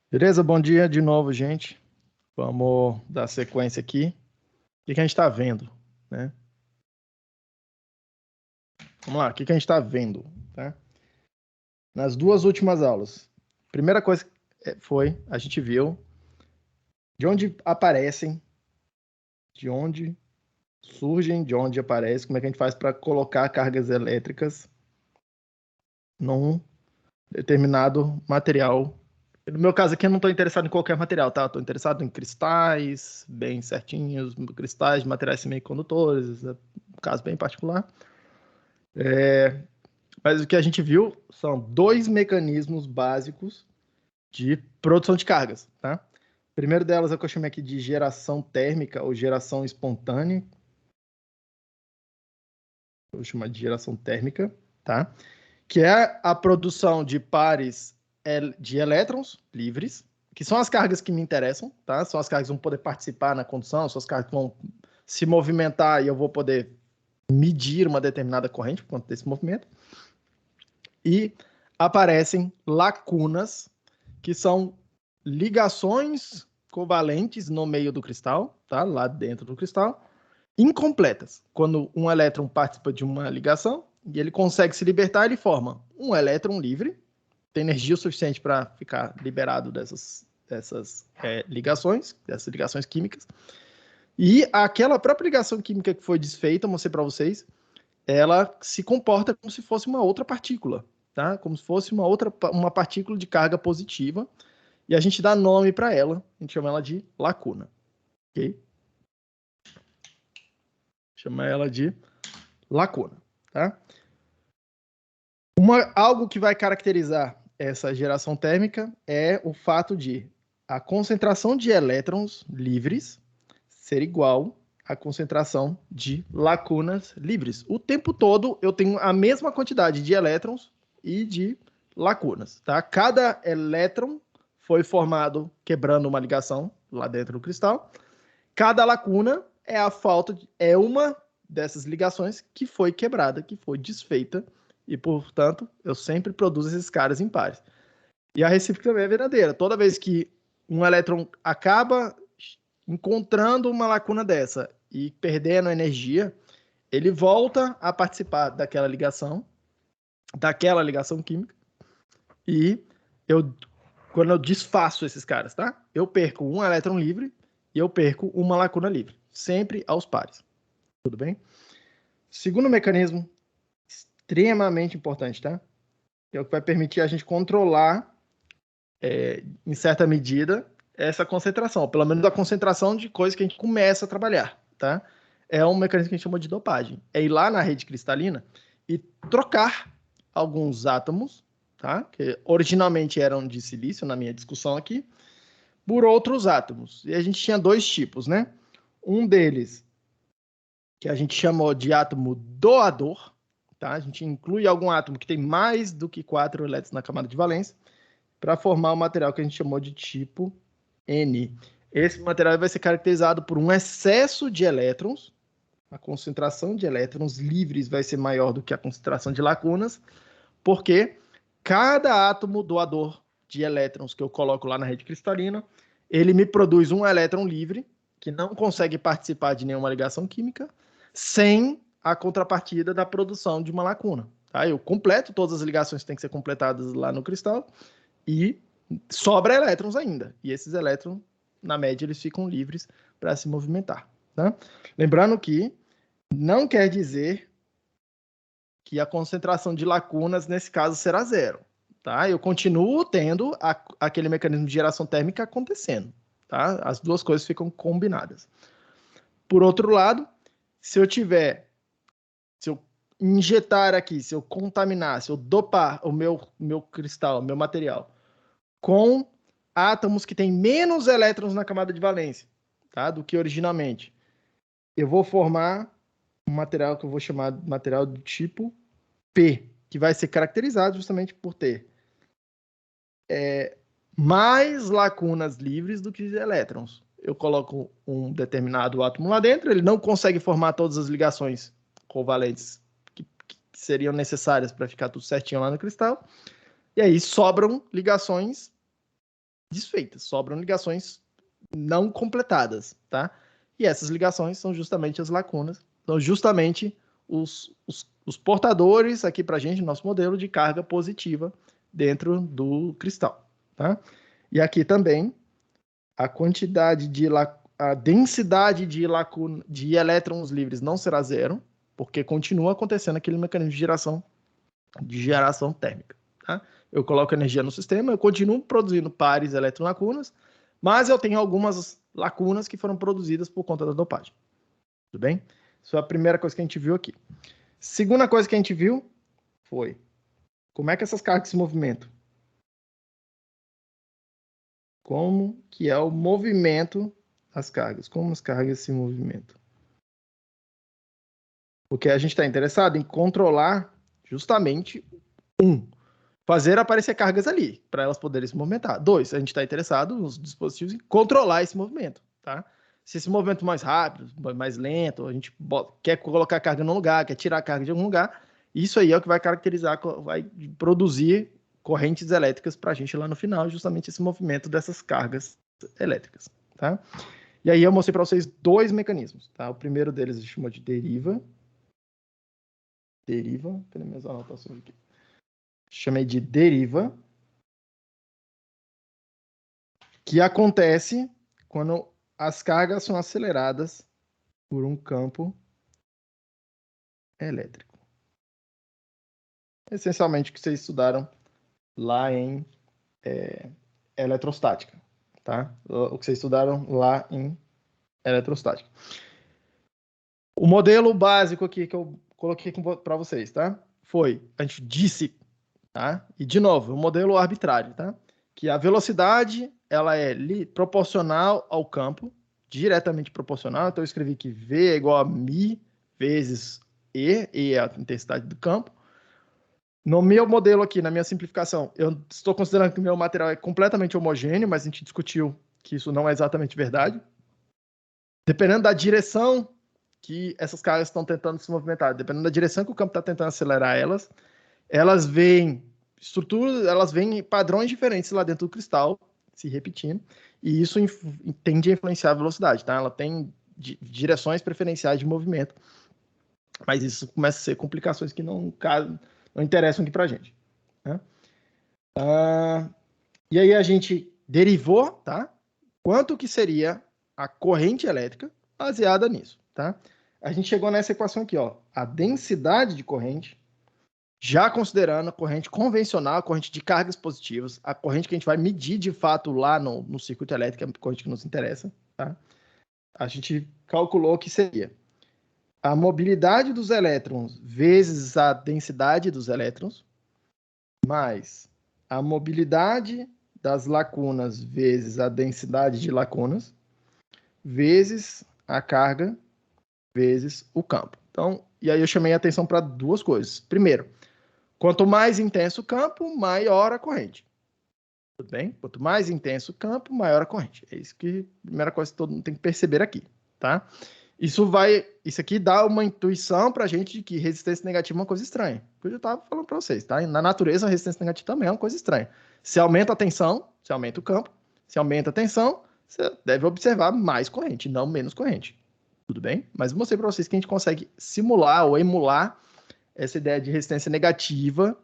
Beleza? Bom dia de novo, gente. Vamos dar sequência aqui. O que a gente está vendo, né? Vamos lá, o que a gente está vendo, tá? Nas duas últimas aulas. Primeira coisa foi, a gente viu de onde aparecem, de onde surgem, de onde aparecem, como é que a gente faz para colocar cargas elétricas num determinado material. No meu caso aqui, eu não estou interessado em qualquer material, tá? Estou interessado em cristais, bem certinhos, cristais de materiais semicondutores, um caso bem particular. Mas o que a gente viu são dois mecanismos básicos de produção de cargas, tá? O primeiro delas é o que eu chamei aqui de geração térmica ou geração espontânea. Eu vou chamar de geração térmica, tá? Que é a produção de pares de elétrons livres, que são as cargas que me interessam, tá? São as cargas que vão poder participar na condução, são as cargas que vão se movimentar e eu vou poder medir uma determinada corrente por conta desse movimento. E aparecem lacunas, que são ligações covalentes no meio do cristal, tá? Lá dentro do cristal, incompletas. Quando um elétron participa de uma ligação e ele consegue se libertar, ele forma um elétron livre, tem energia suficiente para ficar liberado dessas ligações químicas. E aquela própria ligação química que foi desfeita, eu mostrei para vocês, ela se comporta como se fosse uma outra partícula, tá? Como se fosse uma partícula de carga positiva, e a gente dá nome para ela, a gente chama ela de lacuna, ok? Chama ela de lacuna, tá? Algo que vai caracterizar essa geração térmica é o fato de a concentração de elétrons livres ser igual à concentração de lacunas livres. O tempo todo eu tenho a mesma quantidade de elétrons e de lacunas, tá? Cada elétron foi formado quebrando uma ligação lá dentro do cristal. Cada lacuna é uma dessas ligações que foi quebrada, que foi desfeita, e, portanto, eu sempre produzo esses caras em pares. E a recíproca também é verdadeira. Toda vez que um elétron acaba encontrando uma lacuna dessa e perdendo energia, ele volta a participar daquela ligação química, e quando eu desfaço esses caras, tá? Eu perco um elétron livre e eu perco uma lacuna livre, sempre aos pares. Tudo bem? Segundo mecanismo, extremamente importante, tá? É o que vai permitir a gente controlar, em certa medida, essa concentração, ou pelo menos a concentração de coisas que a gente começa a trabalhar, tá? É um mecanismo que a gente chama de dopagem. É ir lá na rede cristalina e trocar alguns átomos, tá? Que originalmente eram de silício, na minha discussão aqui, por outros átomos. E a gente tinha dois tipos, né? Um deles, que a gente chamou de átomo doador, tá? A gente inclui algum átomo que tem mais do que 4 elétrons na camada de valência, para formar o material que a gente chamou de tipo N. Esse material vai ser caracterizado por um excesso de elétrons, a concentração de elétrons livres vai ser maior do que a concentração de lacunas, porque cada átomo doador de elétrons que eu coloco lá na rede cristalina, ele me produz um elétron livre, que não consegue participar de nenhuma ligação química, sem a contrapartida da produção de uma lacuna. Tá? Eu completo todas as ligações que têm que ser completadas lá no cristal, e sobra elétrons ainda. E esses elétrons, na média, eles ficam livres para se movimentar. Tá? Lembrando que não quer dizer que a concentração de lacunas, nesse caso, será zero. Tá? Eu continuo tendo aquele mecanismo de geração térmica acontecendo. Tá? As duas coisas ficam combinadas. Por outro lado, se eu injetar aqui, se eu contaminar, se eu dopar o meu cristal, meu material, com átomos que têm menos elétrons na camada de valência, tá? Do que originalmente, eu vou formar um material que eu vou chamar de material do tipo P, que vai ser caracterizado justamente por ter mais lacunas livres do que elétrons. Eu coloco um determinado átomo lá dentro, ele não consegue formar todas as ligações covalentes que seriam necessárias para ficar tudo certinho lá no cristal, e aí sobram ligações desfeitas, sobram ligações não completadas, tá? E essas ligações são justamente as lacunas, são justamente os portadores aqui para a gente, nosso modelo de carga positiva dentro do cristal, tá? E aqui também a quantidade a densidade de elétrons livres não será zero, porque continua acontecendo aquele mecanismo de geração térmica, tá? Eu coloco energia no sistema, eu continuo produzindo pares elétron-lacunas, mas eu tenho algumas lacunas que foram produzidas por conta da dopagem. Tudo bem? Isso é a primeira coisa que a gente viu aqui. Segunda coisa que a gente viu foi como é que essas cargas se movimentam. Como que é o movimento das cargas. Como as cargas se movimentam. Porque a gente está interessado em controlar justamente, fazer aparecer cargas ali, para elas poderem se movimentar. 2, a gente está interessado nos dispositivos em controlar esse movimento, tá? Se esse movimento mais rápido, mais lento, a gente quer colocar a carga num lugar, quer tirar a carga de algum lugar, isso aí é o que vai caracterizar, vai produzir correntes elétricas para a gente lá no final, justamente esse movimento dessas cargas elétricas, tá? E aí eu mostrei para vocês 2 mecanismos, tá? O primeiro deles a gente chama de deriva. Cadê minhas anotações aqui? Chamei de deriva, que acontece quando as cargas são aceleradas por um campo elétrico. Essencialmente o que vocês estudaram lá em eletrostática, tá? O que vocês estudaram lá em eletrostática. O modelo básico aqui que eu coloquei para vocês, tá? A gente disse, tá? E de novo, o modelo arbitrário, tá? Que a velocidade ela é proporcional ao campo, diretamente proporcional. Então eu escrevi que V é igual a μ vezes E é a intensidade do campo. No meu modelo aqui, na minha simplificação, eu estou considerando que o meu material é completamente homogêneo, mas a gente discutiu que isso não é exatamente verdade. Dependendo da direção que essas cargas estão tentando se movimentar, dependendo da direção que o campo está tentando acelerar elas veem estruturas, elas veem padrões diferentes lá dentro do cristal, se repetindo, e isso tende a influenciar a velocidade, tá? Ela tem direções preferenciais de movimento, mas isso começa a ser complicações que não interessam aqui pra gente, né? E aí a gente derivou, tá? Quanto que seria a corrente elétrica baseada nisso, tá? A gente chegou nessa equação aqui, ó, a densidade de corrente, já considerando a corrente convencional, a corrente de cargas positivas, a corrente que a gente vai medir de fato lá no circuito elétrico, a corrente que nos interessa, tá? A gente calculou que seria a mobilidade dos elétrons vezes a densidade dos elétrons, mais a mobilidade das lacunas vezes a densidade de lacunas, vezes a carga, vezes o campo. Então, e aí eu chamei a atenção para 2 coisas. Primeiro, quanto mais intenso o campo, maior a corrente. Tudo bem? Quanto mais intenso o campo, maior a corrente. É isso que a primeira coisa que todo mundo tem que perceber aqui, tá? Isso aqui dá uma intuição para a gente de que resistência negativa é uma coisa estranha. Eu já estava falando para vocês, tá? Na natureza, a resistência negativa também é uma coisa estranha. Se aumenta a tensão, se aumenta o campo. Se aumenta a tensão, você deve observar mais corrente, não menos corrente. Tudo bem? Mas eu mostrei para vocês que a gente consegue simular ou emular essa ideia de resistência negativa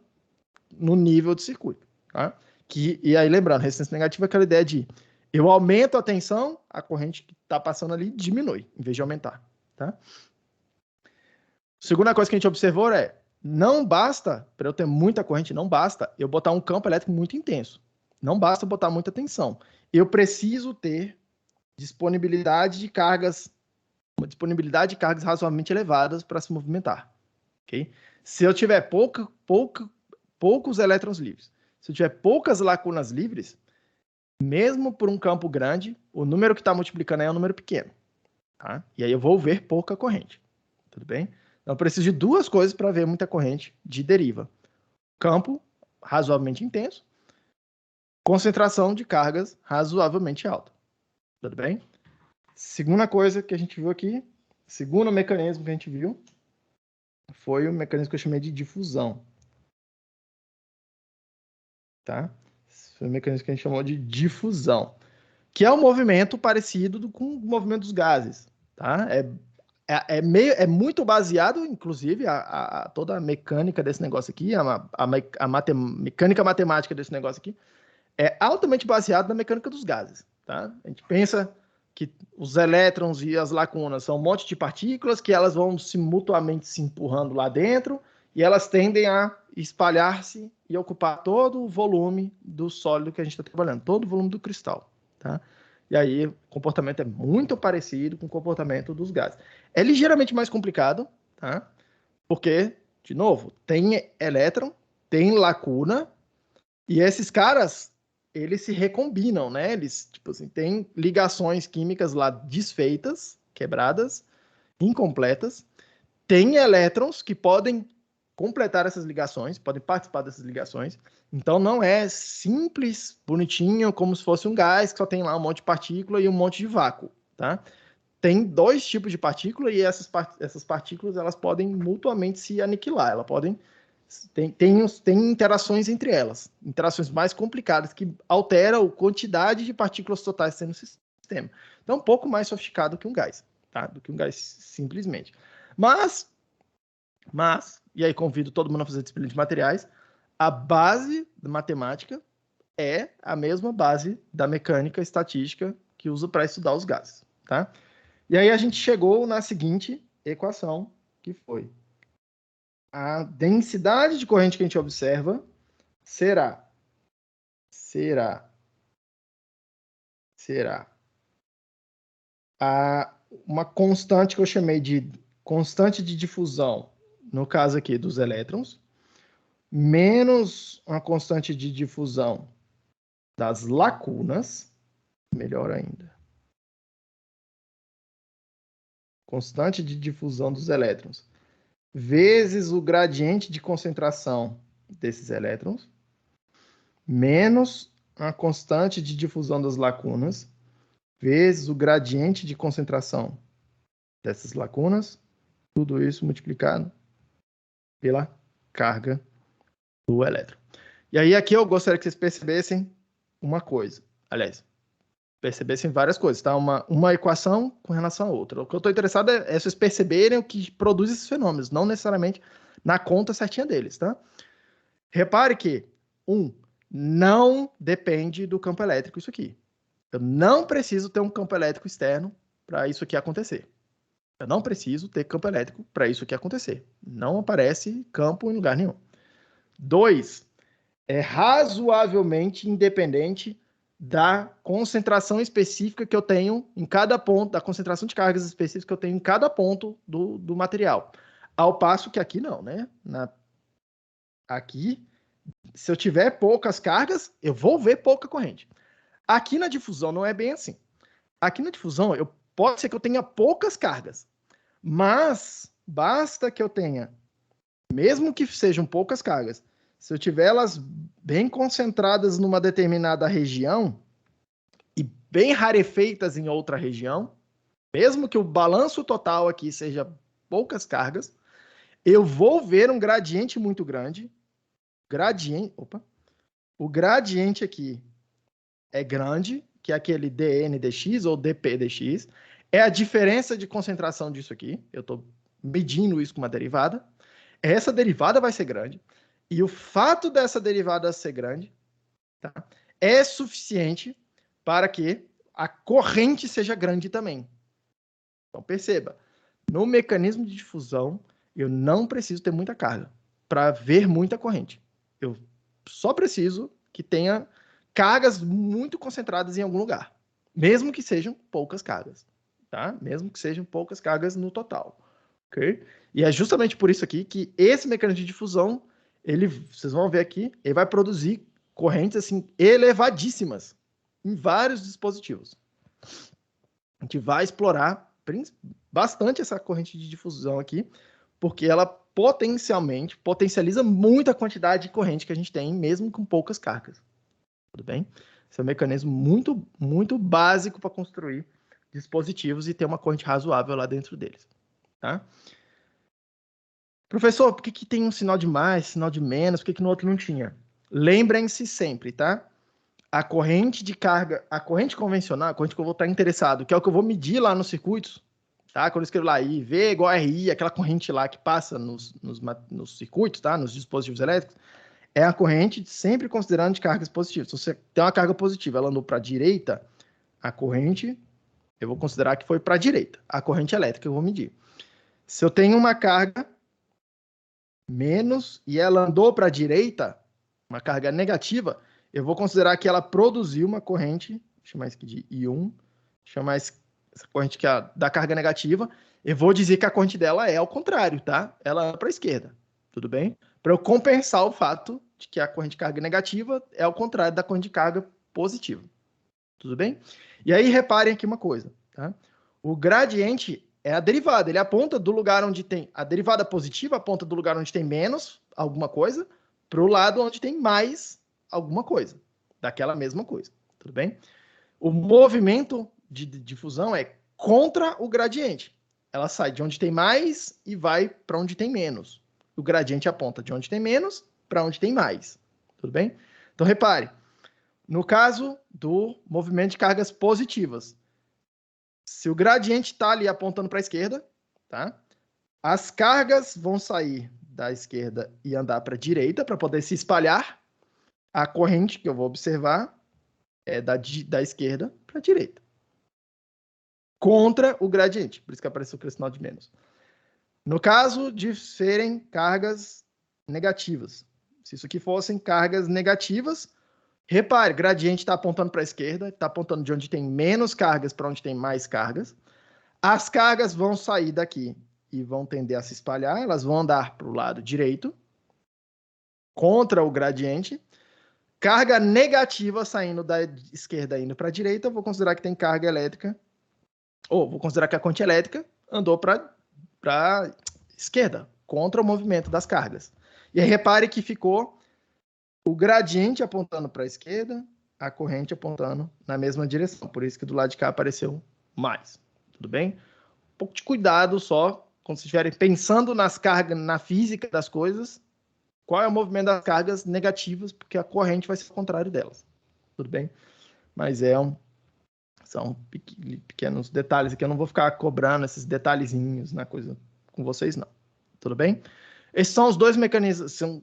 no nível do circuito, tá? E aí, lembrando, resistência negativa é aquela ideia de eu aumento a tensão, a corrente que está passando ali diminui, em vez de aumentar, tá? Segunda coisa que a gente observou é, não basta, para eu ter muita corrente, não basta eu botar um campo elétrico muito intenso. Não basta botar muita tensão. Eu preciso ter disponibilidade de cargas razoavelmente elevadas para se movimentar, ok? Se eu tiver poucos elétrons livres, se eu tiver poucas lacunas livres, mesmo por um campo grande, o número que está multiplicando aí é um número pequeno, tá? E aí eu vou ver pouca corrente, tudo bem? Então eu preciso de 2 coisas para ver muita corrente de deriva. Campo razoavelmente intenso, concentração de cargas razoavelmente alta, tudo bem? Segunda coisa que a gente viu aqui, segundo mecanismo que a gente viu, foi o mecanismo que eu chamei de difusão, tá? Esse é um mecanismo que a gente chamou de difusão, que é um movimento parecido com o movimento dos gases, tá? É muito baseado, inclusive, toda a mecânica desse negócio aqui, mecânica matemática desse negócio aqui, é altamente baseado na mecânica dos gases, tá? A gente pensa que os elétrons e as lacunas são um monte de partículas que elas vão mutuamente se empurrando lá dentro e elas tendem a espalhar-se e ocupar todo o volume do sólido que a gente está trabalhando, todo o volume do cristal, tá? E aí o comportamento é muito parecido com o comportamento dos gases. É ligeiramente mais complicado, tá? Porque, de novo, tem elétron, tem lacuna, e esses caras, eles se recombinam, né? Eles, tipo assim, têm ligações químicas lá desfeitas, quebradas, incompletas. Tem elétrons que podem completar essas ligações, podem participar dessas ligações. Então não é simples, bonitinho, como se fosse um gás que só tem lá um monte de partícula e um monte de vácuo, tá? Tem dois tipos de partícula e essas partículas elas podem mutuamente se aniquilar, elas podem tem interações entre elas, interações mais complicadas que alteram a quantidade de partículas totais sendo no sistema. Então, um pouco mais sofisticado que um gás, tá? Do que um gás simplesmente. Mas, e aí convido todo mundo a fazer disciplina de materiais, a base da matemática é a mesma base da mecânica estatística que usa para estudar os gases, tá? E aí a gente chegou na seguinte equação, que foi a densidade de corrente que a gente observa será uma constante que eu chamei de constante de difusão, no caso aqui dos elétrons, menos uma constante de difusão das lacunas, melhor ainda. Constante de difusão dos elétrons, vezes o gradiente de concentração desses elétrons, menos a constante de difusão das lacunas, vezes o gradiente de concentração dessas lacunas, tudo isso multiplicado pela carga do elétron. E aí aqui eu gostaria que vocês percebessem uma coisa, aliás, percebessem várias coisas, tá? Uma equação com relação a outra. O que eu estou interessado é vocês perceberem o que produz esses fenômenos, não necessariamente na conta certinha deles, tá? Repare que, não depende do campo elétrico isso aqui. Eu não preciso ter um campo elétrico externo para isso aqui acontecer. Eu não preciso ter campo elétrico para isso aqui acontecer. Não aparece campo em lugar nenhum. 2, é razoavelmente independente da concentração específica que eu tenho em cada ponto, da concentração de cargas específicas que eu tenho em cada ponto do material. Ao passo que aqui não, né? Aqui, se eu tiver poucas cargas, eu vou ver pouca corrente. Aqui na difusão não é bem assim. Aqui na difusão, pode ser que eu tenha poucas cargas, mas basta que eu tenha, mesmo que sejam poucas cargas, se eu tiver elas bem concentradas numa determinada região e bem rarefeitas em outra região, mesmo que o balanço total aqui seja poucas cargas, eu vou ver um gradiente muito grande. O gradiente aqui é grande, que é aquele dN dx ou dP dx, é a diferença de concentração disso aqui. Eu estou medindo isso com uma derivada. Essa derivada vai ser grande. E o fato dessa derivada ser grande, tá, é suficiente para que a corrente seja grande também. Então, perceba, no mecanismo de difusão, eu não preciso ter muita carga para ver muita corrente. Eu só preciso que tenha cargas muito concentradas em algum lugar, mesmo que sejam poucas cargas, tá? Mesmo que sejam poucas cargas no total, ok? E é justamente por isso aqui que esse mecanismo de difusão, vocês vão ver aqui, ele vai produzir correntes assim elevadíssimas em vários dispositivos. A gente vai explorar bastante essa corrente de difusão aqui, porque ela potencializa muito a quantidade de corrente que a gente tem, mesmo com poucas cargas. Tudo bem? Esse é um mecanismo muito, muito básico para construir dispositivos e ter uma corrente razoável lá dentro deles. Tá? Professor, por que tem um sinal de mais, sinal de menos, por que no outro não tinha? Lembrem-se sempre, tá? a corrente de carga, a corrente convencional, a corrente que eu vou estar interessado, que é o que eu vou medir lá nos circuitos, tá? Quando eu escrevo lá IV igual a RI, aquela corrente lá que passa nos circuitos, tá? Nos dispositivos elétricos, é a corrente sempre considerando de cargas positivas. Se você tem uma carga positiva, ela andou para a direita, a corrente, eu vou considerar que foi para a direita, a corrente elétrica eu vou medir. Se eu tenho uma carga menos e ela andou para a direita, uma carga negativa, eu vou considerar que ela produziu uma corrente, vou chamar isso aqui de I1, chamar essa corrente que é da carga negativa, eu vou dizer que a corrente dela é ao contrário, tá? Ela é para a esquerda, tudo bem? Para eu compensar o fato de que a corrente de carga negativa é ao contrário da corrente de carga positiva, tudo bem? E aí reparem aqui uma coisa, tá? O gradiente é a derivada, ele aponta do lugar onde tem a derivada positiva, aponta do lugar onde tem menos alguma coisa, para o lado onde tem mais alguma coisa, daquela mesma coisa, tudo bem? O movimento de difusão é contra o gradiente. Ela sai de onde tem mais e vai para onde tem menos. O gradiente aponta de onde tem menos para onde tem mais, tudo bem? Então, repare, no caso do movimento de cargas positivas, se o gradiente está ali apontando para a esquerda, tá? As cargas vão sair da esquerda e andar para a direita para poder se espalhar. A corrente que eu vou observar é da esquerda para a direita. Contra o gradiente. Por isso que apareceu o sinal de menos. No caso de serem cargas negativas. Se isso aqui fossem cargas negativas, repare, o gradiente está apontando para a esquerda, está apontando de onde tem menos cargas para onde tem mais cargas. As cargas vão sair daqui e vão tender a se espalhar, elas vão andar para o lado direito, contra o gradiente. Carga negativa saindo da esquerda indo para a direita, eu vou considerar que tem carga elétrica, ou vou considerar que a corrente elétrica andou para a esquerda, contra o movimento das cargas. E aí repare que ficou o gradiente apontando para a esquerda, a corrente apontando na mesma direção. Por isso que do lado de cá apareceu mais. Tudo bem? Um pouco de cuidado só, quando vocês estiverem pensando nas cargas, na física das coisas, qual é o movimento das cargas negativas, porque a corrente vai ser o contrário delas. Tudo bem? Mas são pequenos detalhes aqui. Eu não vou ficar cobrando esses detalhezinhos na coisa com vocês, não. Tudo bem? Esses são os dois mecanismos, são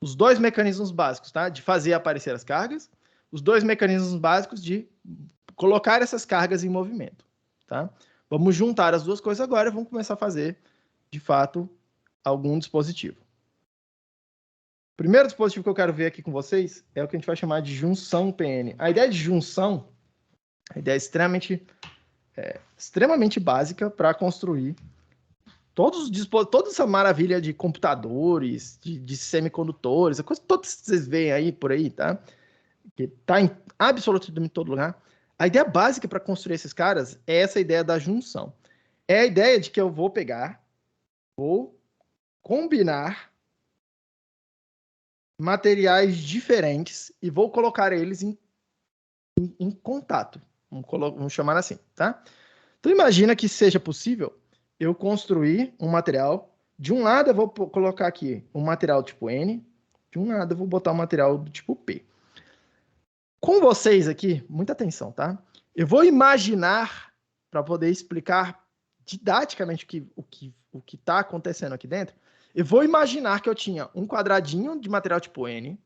os dois mecanismos básicos, tá? De fazer aparecer as cargas, os dois mecanismos básicos de colocar essas cargas em movimento, tá? Vamos juntar as duas coisas agora e vamos começar a fazer, de fato, algum dispositivo. O primeiro dispositivo que eu quero ver aqui com vocês é o que a gente vai chamar de junção PN. A ideia de junção, a ideia é extremamente básica para construir toda essa maravilha de computadores, de semicondutores, a coisa toda que vocês veem aí por aí, tá? Que tá em absolutamente todo lugar. A ideia básica para construir esses caras é essa ideia da junção. É a ideia de que eu vou pegar, vou combinar materiais diferentes e vou colocar eles em contato. Vamos chamar assim, tá? Então imagina que seja possível eu construir um material. De um lado eu vou colocar aqui um material tipo N, de um lado eu vou botar um material do tipo P. Com vocês aqui, muita atenção, tá? Eu vou imaginar, para poder explicar didaticamente o que está acontecendo aqui dentro, eu vou imaginar que eu tinha um quadradinho de material tipo N,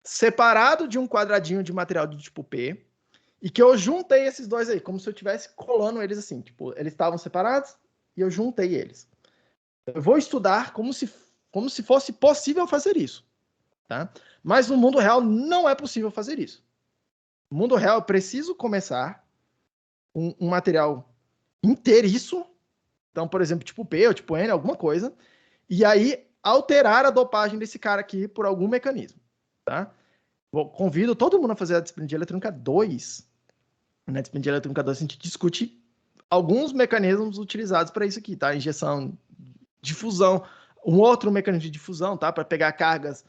separado de um quadradinho de material do tipo P, e que eu juntei esses dois aí, como se eu estivesse colando eles assim. Tipo, eles estavam separados e eu juntei eles. Eu vou estudar como se fosse possível fazer isso, tá? Mas no mundo real não é possível fazer isso. No mundo real eu preciso começar um material inteiriço, então, por exemplo, tipo P ou tipo N, alguma coisa, e aí alterar a dopagem desse cara aqui por algum mecanismo, tá? Convido todo mundo a fazer a disciplina de eletrônica 2. Na disciplina de eletrônica 2 a gente discute alguns mecanismos utilizados para isso aqui, tá? Injeção, difusão, um outro mecanismo de difusão, tá? Para pegar cargas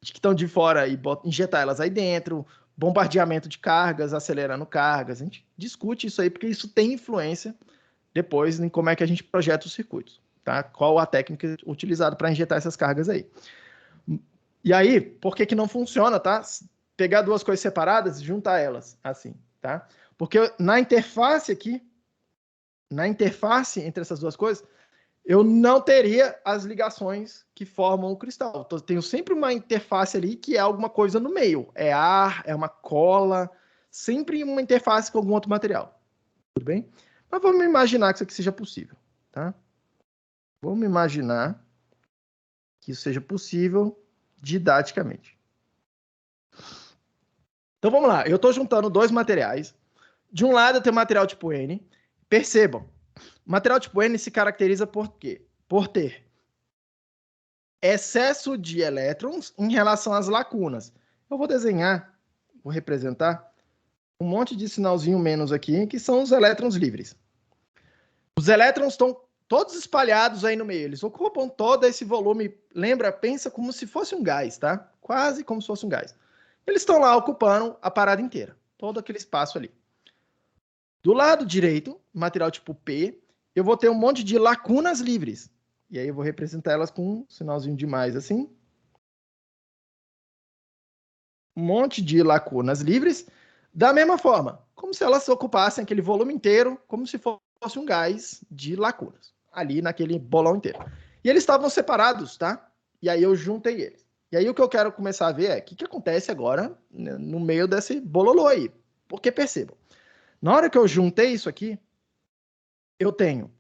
que estão de fora e injetar elas aí dentro, bombardeamento de cargas, acelerando cargas. A gente discute isso aí porque isso tem influência depois em como é que a gente projeta os circuitos, tá? Qual a técnica utilizada para injetar essas cargas aí. E aí, por que não funciona, tá? pegar duas coisas separadas e juntar elas, assim, tá? Porque na interface aqui, na interface entre essas duas coisas, eu não teria as ligações que formam o cristal. Então, eu tenho sempre uma interface ali que é alguma coisa no meio. É ar, é uma cola, sempre uma interface com algum outro material. Tudo bem? Mas vamos imaginar que isso aqui seja possível, tá? Vamos imaginar que isso seja possível didaticamente. Então vamos lá, eu estou juntando dois materiais. De um lado eu tenho material tipo N. Percebam, material tipo N se caracteriza por quê? Por ter excesso de elétrons em relação às lacunas. Eu vou desenhar, vou representar um monte de sinalzinho menos aqui, que são os elétrons livres. Os elétrons estão todos espalhados aí no meio, eles ocupam todo esse volume, lembra, pensa como se fosse um gás, tá? Quase como se fosse um gás. Eles estão lá ocupando a parada inteira, todo aquele espaço ali. Do lado direito, material tipo P, eu vou ter um monte de lacunas livres. E aí eu vou representar elas com um sinalzinho de mais assim. Um monte de lacunas livres, da mesma forma, como se elas ocupassem aquele volume inteiro, como se fosse um gás de lacunas, ali naquele bolão inteiro. E eles estavam separados, tá? E aí eu juntei eles. E aí o que eu quero começar a ver é o que acontece agora no meio desse bololô aí. Porque percebam, na hora que eu juntei isso aqui, eu tenho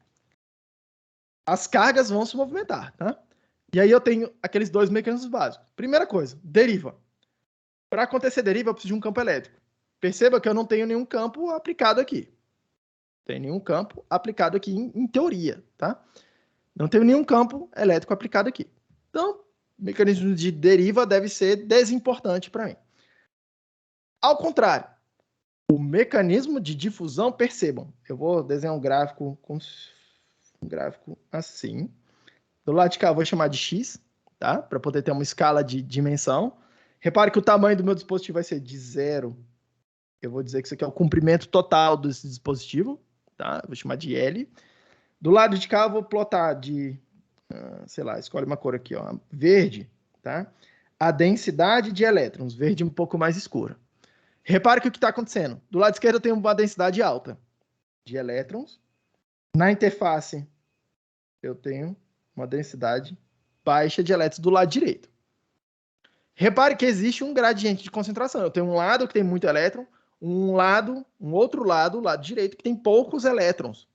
as cargas vão se movimentar, tá? E aí eu tenho aqueles dois mecanismos básicos. Primeira coisa, deriva. Para acontecer deriva, eu preciso de um campo elétrico. Perceba que eu não tenho nenhum campo aplicado aqui. Tem nenhum campo aplicado aqui em teoria, tá? Não tenho nenhum campo elétrico aplicado aqui. Então, o mecanismo de deriva deve ser desimportante para mim. Ao contrário, o mecanismo de difusão, percebam, eu vou desenhar um gráfico assim. Do lado de cá eu vou chamar de X, tá? Para poder ter uma escala de dimensão. Repare que o tamanho do meu dispositivo vai ser de 0. Eu vou dizer que isso aqui é o comprimento total desse dispositivo, tá? Eu vou chamar de L. Do lado de cá eu vou plotar de, sei lá, escolhe uma cor aqui, ó, verde, tá? A densidade de elétrons, verde um pouco mais escura. Repare que o que está acontecendo? Do lado esquerdo eu tenho uma densidade alta de elétrons. Na interface eu tenho uma densidade baixa de elétrons do lado direito. Repare que existe um gradiente de concentração. Eu tenho um lado que tem muito elétron, um outro lado, o lado direito, que tem poucos elétrons.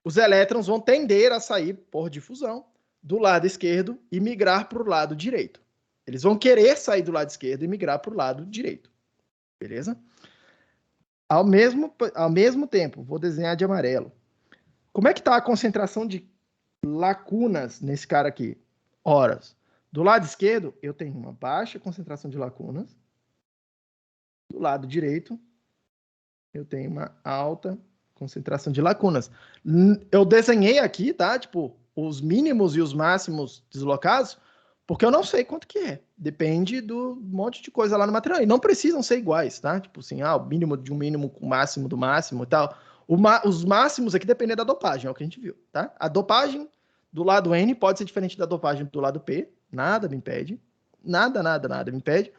Os elétrons vão tender a sair por difusão do lado esquerdo e migrar para o lado direito. Eles vão querer sair do lado esquerdo e migrar para o lado direito. Beleza? Ao mesmo tempo, vou desenhar de amarelo. Como é que está a concentração de lacunas nesse cara aqui? Horas. Do lado esquerdo, eu tenho uma baixa concentração de lacunas. Do lado direito, eu tenho uma alta concentração de lacunas. Eu desenhei aqui, tá? Tipo, os mínimos e os máximos deslocados, porque eu não sei quanto que é. Depende do monte de coisa lá no material. E não precisam ser iguais, tá? Tipo assim, o mínimo de um mínimo com o máximo do máximo e tal. Os máximos aqui dependem da dopagem, é o que a gente viu, tá? A dopagem do lado N pode ser diferente da dopagem do lado P. Nada me impede. Nada me impede.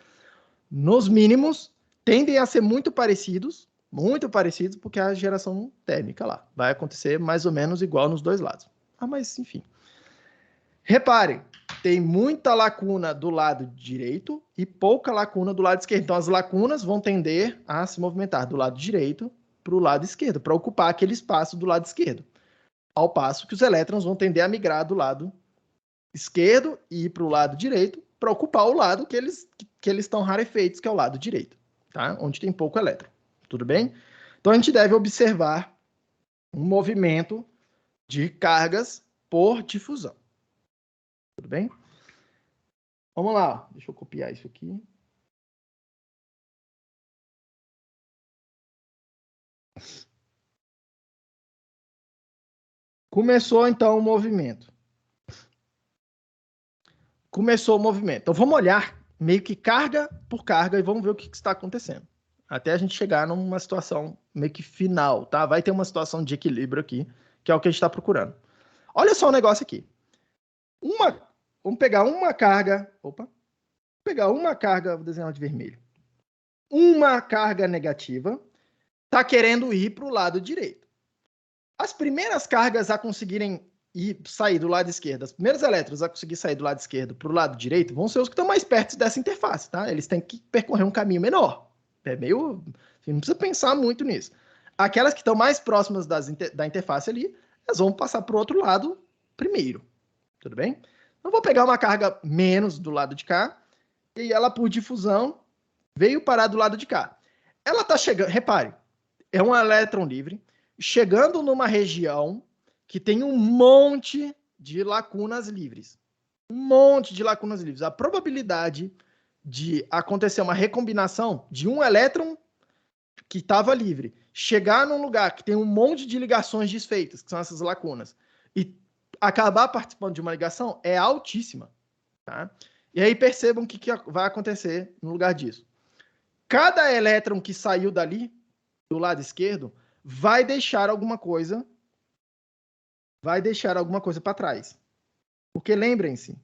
Nos mínimos, tendem a ser muito parecidos, porque a geração térmica lá vai acontecer mais ou menos igual nos dois lados. Mas enfim. Repare, tem muita lacuna do lado direito e pouca lacuna do lado esquerdo. Então as lacunas vão tender a se movimentar do lado direito para o lado esquerdo, para ocupar aquele espaço do lado esquerdo. Ao passo que os elétrons vão tender a migrar do lado esquerdo e ir para o lado direito para ocupar o lado que eles estão rarefeitos, que é o lado direito, tá? Onde tem pouco elétron. Tudo bem? Então a gente deve observar um movimento de cargas por difusão. Tudo bem? Vamos lá. Deixa eu copiar isso aqui. Começou então o movimento. Então vamos olhar meio que carga por carga e vamos ver o que está acontecendo. Até a gente chegar numa situação meio que final, tá? Vai ter uma situação de equilíbrio aqui, que é o que a gente está procurando. Olha só o negócio aqui. Vamos pegar uma carga. Vou desenhar de vermelho. uma carga negativa está querendo ir para o lado direito. As primeiras cargas a conseguirem sair do lado esquerdo, os primeiros elétrons a conseguir sair do lado esquerdo para o lado direito vão ser os que estão mais perto dessa interface, tá? Eles têm que percorrer um caminho menor. É meio... Você não precisa pensar muito nisso. Aquelas que estão mais próximas da interface ali, elas vão passar para o outro lado primeiro. Tudo bem? Então, vou pegar uma carga menos do lado de cá, e ela, por difusão, veio parar do lado de cá. Ela está chegando... Repare, é um elétron livre, chegando numa região que tem um monte de lacunas livres. Um monte de lacunas livres. A probabilidade de acontecer uma recombinação de um elétron que estava livre, chegar num lugar que tem um monte de ligações desfeitas, que são essas lacunas, e acabar participando de uma ligação é altíssima. Tá? E aí percebam o que vai acontecer no lugar disso. Cada elétron que saiu dali, do lado esquerdo, vai deixar alguma coisa para trás. Porque lembrem-se,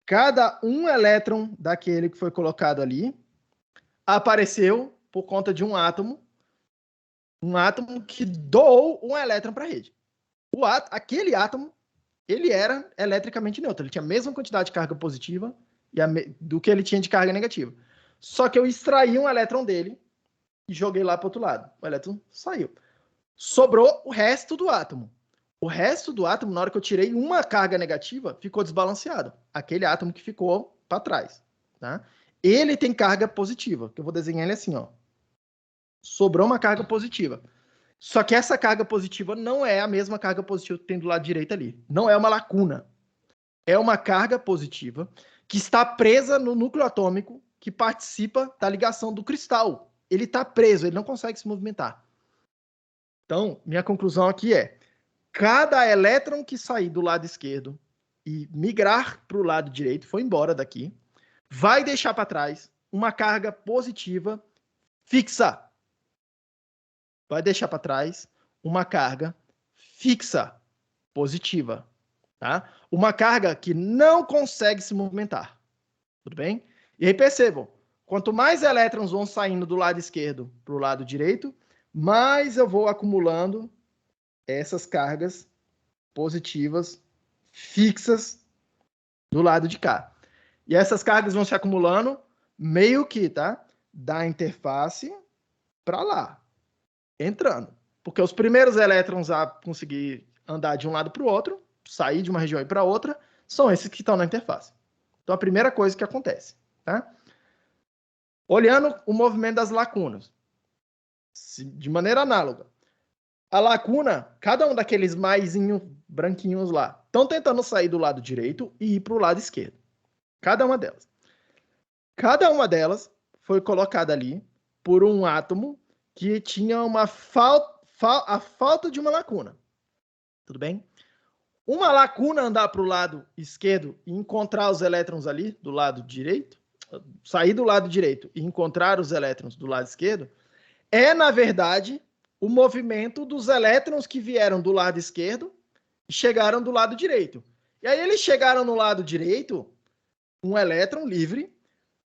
cada um elétron daquele que foi colocado ali apareceu por conta de um átomo que doou um elétron para a rede. Aquele átomo, ele era eletricamente neutro, ele tinha a mesma quantidade de carga positiva do que ele tinha de carga negativa. Só que eu extraí um elétron dele e joguei lá para o outro lado. O elétron saiu. Sobrou o resto do átomo. O resto do átomo, na hora que eu tirei uma carga negativa, ficou desbalanceado. Aquele átomo que ficou para trás. Tá? Ele tem carga positiva, que eu vou desenhar ele assim, ó. Sobrou uma carga positiva. Só que essa carga positiva não é a mesma carga positiva que tem do lado direito ali. Não é uma lacuna. É uma carga positiva que está presa no núcleo atômico que participa da ligação do cristal. Ele está preso, ele não consegue se movimentar. Então, minha conclusão aqui é: cada elétron que sair do lado esquerdo e migrar para o lado direito, foi embora daqui, vai deixar para trás uma carga positiva fixa. Vai deixar para trás uma carga fixa, positiva. Tá? Uma carga que não consegue se movimentar. Tudo bem? E aí percebam, quanto mais elétrons vão saindo do lado esquerdo para o lado direito, mais eu vou acumulando essas cargas positivas fixas do lado de cá. E essas cargas vão se acumulando meio que, tá? Da interface para lá, entrando. Porque os primeiros elétrons a conseguir andar de um lado para o outro, sair de uma região e para outra, são esses que estão na interface. Então, a primeira coisa que acontece, tá? Olhando o movimento das lacunas, de maneira análoga. A lacuna, cada um daqueles maisinhos branquinhos lá, estão tentando sair do lado direito e ir para o lado esquerdo. Cada uma delas. Cada uma delas foi colocada ali por um átomo que tinha a falta de uma lacuna. Tudo bem? Uma lacuna andar para o lado esquerdo e encontrar os elétrons ali do lado direito, sair do lado direito e encontrar os elétrons do lado esquerdo, é, na verdade, o movimento dos elétrons que vieram do lado esquerdo e chegaram do lado direito. E aí eles chegaram no lado direito, um elétron livre,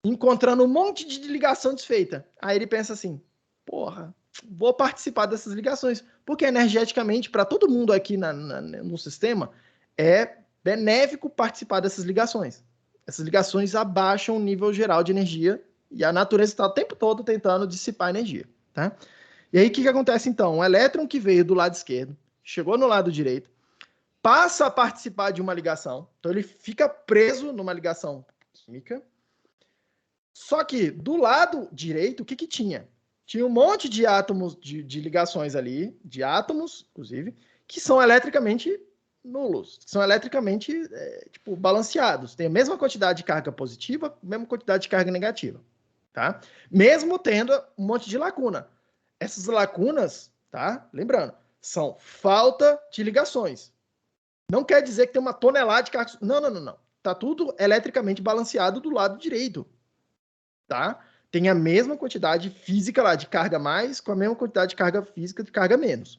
encontrando um monte de ligação desfeita. Aí ele pensa assim, porra, vou participar dessas ligações, porque energeticamente, para todo mundo aqui no sistema, é benéfico participar dessas ligações. Essas ligações abaixam o nível geral de energia e a natureza está o tempo todo tentando dissipar energia. Tá? E aí o que acontece então? Um elétron que veio do lado esquerdo, chegou no lado direito, passa a participar de uma ligação, então ele fica preso numa ligação química. Só que do lado direito, o que tinha? Tinha um monte de átomos, de ligações ali, de átomos, inclusive, que são eletricamente nulos, são eletricamente balanceados. Tem a mesma quantidade de carga positiva, a mesma quantidade de carga negativa. Tá? Mesmo tendo um monte de lacuna. Essas lacunas, tá? Lembrando, são falta de ligações. Não quer dizer que tem uma tonelada de carga... Não. Tá tudo eletricamente balanceado do lado direito. Tá? Tem a mesma quantidade física lá de carga mais com a mesma quantidade de carga física de carga menos.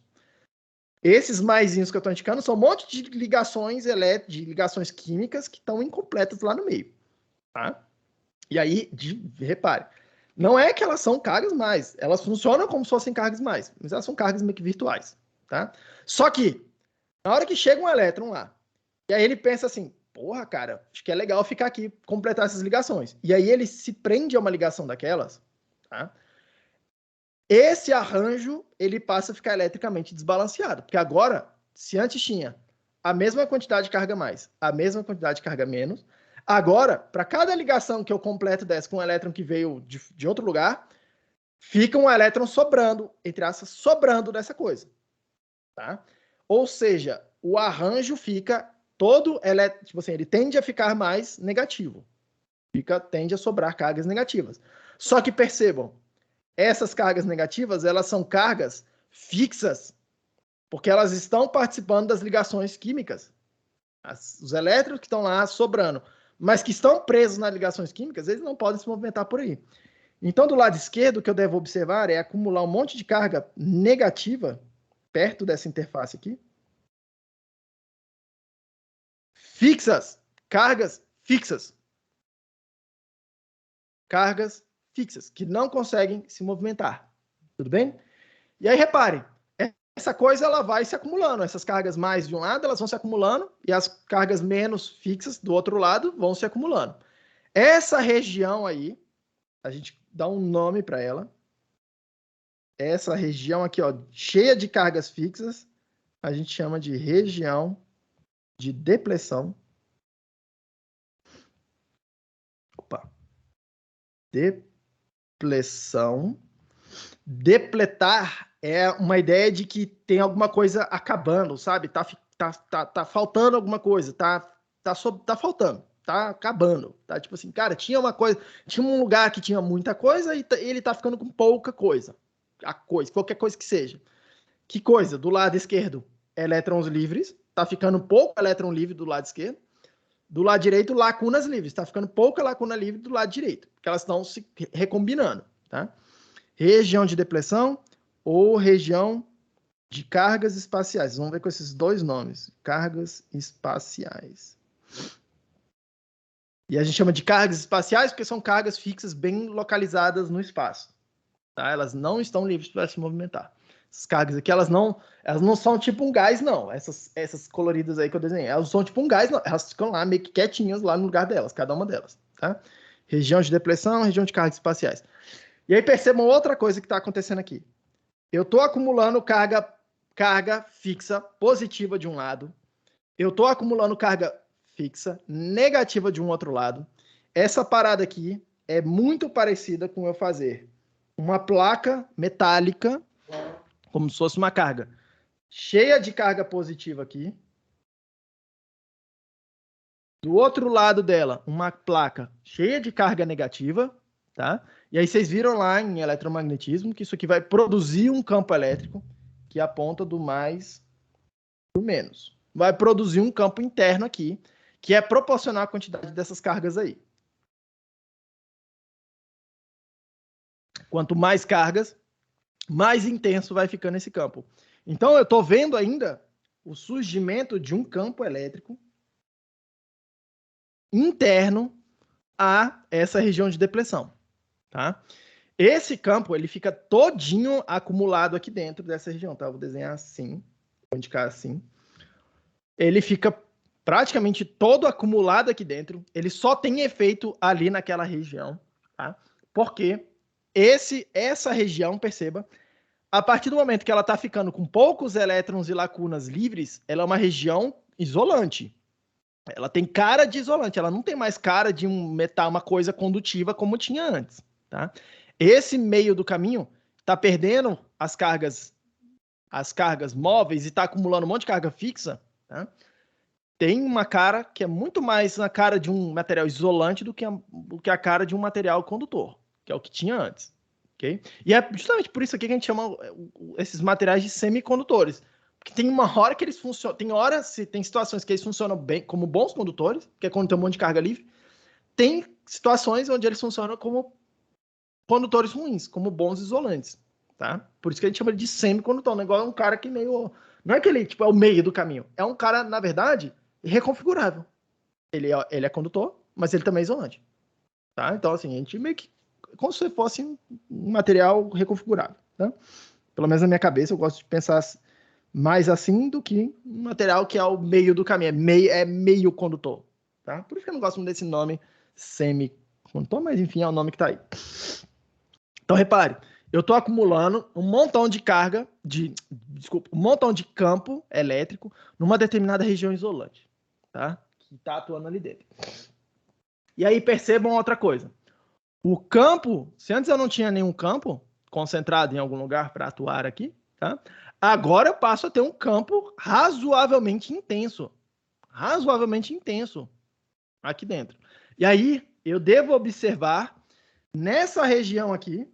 Esses maisinhos que eu estou indicando são um monte de ligações químicas que estão incompletas lá no meio. Tá? E aí, repare, não é que elas são cargas mais, elas funcionam como se fossem cargas mais, mas elas são cargas meio que virtuais, tá? Só que, na hora que chega um elétron lá, e aí ele pensa assim, porra, cara, acho que é legal ficar aqui, completar essas ligações. E aí ele se prende a uma ligação daquelas, tá? Esse arranjo, ele passa a ficar eletricamente desbalanceado, porque agora, se antes tinha a mesma quantidade de carga mais, a mesma quantidade de carga menos, agora, para cada ligação que eu completo dessa com um elétron que veio de outro lugar, fica um elétron sobrando, entre aspas, sobrando dessa coisa, tá? Ou seja, o arranjo fica todo, tipo assim, ele tende a ficar mais negativo, tende a sobrar cargas negativas. Só que percebam, essas cargas negativas, elas são cargas fixas, porque elas estão participando das ligações químicas. Os elétrons que estão lá sobrando, mas que estão presos nas ligações químicas, eles não podem se movimentar por aí. Então, do lado esquerdo, o que eu devo observar é acumular um monte de carga negativa perto dessa interface aqui. Fixas. Cargas fixas. Cargas fixas, que não conseguem se movimentar. Tudo bem? E aí, reparem, essa coisa ela vai se acumulando. Essas cargas mais de um lado, elas vão se acumulando, e as cargas menos fixas do outro lado vão se acumulando. Essa região aí, a gente dá um nome para ela. Essa região aqui, ó, cheia de cargas fixas, a gente chama de região de depleção. Opa. Depleção. Depletar é uma ideia de que tem alguma coisa acabando, sabe? Tá faltando alguma coisa, tá faltando, tá acabando, tá? Tipo assim, cara, tinha uma coisa, tinha um lugar que tinha muita coisa e ele tá ficando com pouca coisa. A coisa, qualquer coisa que seja. Que coisa? Do lado esquerdo, elétrons livres, tá ficando pouco elétron livre do lado esquerdo. Do lado direito, lacunas livres, tá ficando pouca lacuna livre do lado direito, porque elas estão se recombinando, tá? Região de depleção ou região de cargas espaciais. Vamos ver com esses dois nomes. Cargas espaciais. E a gente chama de cargas espaciais porque são cargas fixas bem localizadas no espaço. Tá? Elas não estão livres para se movimentar. Essas cargas aqui, elas não são tipo um gás, não. Essas coloridas aí que eu desenhei. Elas são tipo um gás, não. Elas ficam lá meio que quietinhas lá no lugar delas, cada uma delas. Tá? Região de depleção, região de cargas espaciais. E aí percebam outra coisa que está acontecendo aqui. Eu estou acumulando carga fixa positiva de um lado. Eu estou acumulando carga fixa negativa de um outro lado. Essa parada aqui é muito parecida com eu fazer uma placa metálica, como se fosse uma carga cheia de carga positiva aqui. Do outro lado dela, uma placa cheia de carga negativa, tá? E aí vocês viram lá em eletromagnetismo que isso aqui vai produzir um campo elétrico que aponta do mais para o menos. Vai produzir um campo interno aqui, que é proporcional à quantidade dessas cargas aí. Quanto mais cargas, mais intenso vai ficando esse campo. Então, eu estou vendo ainda o surgimento de um campo elétrico interno a essa região de depleção, tá? Esse campo, ele fica todinho acumulado aqui dentro dessa região, tá? Eu vou desenhar assim, vou indicar assim. Ele fica praticamente todo acumulado aqui dentro, ele só tem efeito ali naquela região, tá? Porque essa região, perceba, a partir do momento que ela está ficando com poucos elétrons e lacunas livres, ela é uma região isolante. Ela tem cara de isolante, ela não tem mais cara de um metal, uma coisa condutiva como tinha antes, tá? Esse meio do caminho está perdendo as cargas móveis e está acumulando um monte de carga fixa, tá? Tem uma cara que é muito mais na cara de um material isolante do que a cara de um material condutor, que é o que tinha antes, ok? E é justamente por isso aqui que a gente chama esses materiais de semicondutores, porque tem uma hora que eles funcionam, tem situações que eles funcionam bem como bons condutores, que é quando tem um monte de carga livre, tem situações onde eles funcionam como condutores ruins, como bons isolantes, tá? Por isso que a gente chama de semicondutor, não é igual um cara que meio... Não é que ele tipo, é o meio do caminho, é um cara, na verdade, reconfigurável. Ele é condutor, mas ele também é isolante. tá? Então, assim, a gente meio que como se fosse um material reconfigurado, tá? Pelo menos na minha cabeça, eu gosto de pensar mais assim do que um material que é o meio do caminho, é meio condutor, tá? Por isso que eu não gosto muito desse nome semicondutor, mas enfim, é o nome que tá aí. Então, repare, eu estou acumulando um montão de carga, um montão de campo elétrico numa determinada região isolante, tá? Que está atuando ali dentro. E aí percebam outra coisa. O campo, se antes eu não tinha nenhum campo concentrado em algum lugar para atuar aqui, tá? Agora eu passo a ter um campo razoavelmente intenso aqui dentro. E aí eu devo observar nessa região aqui,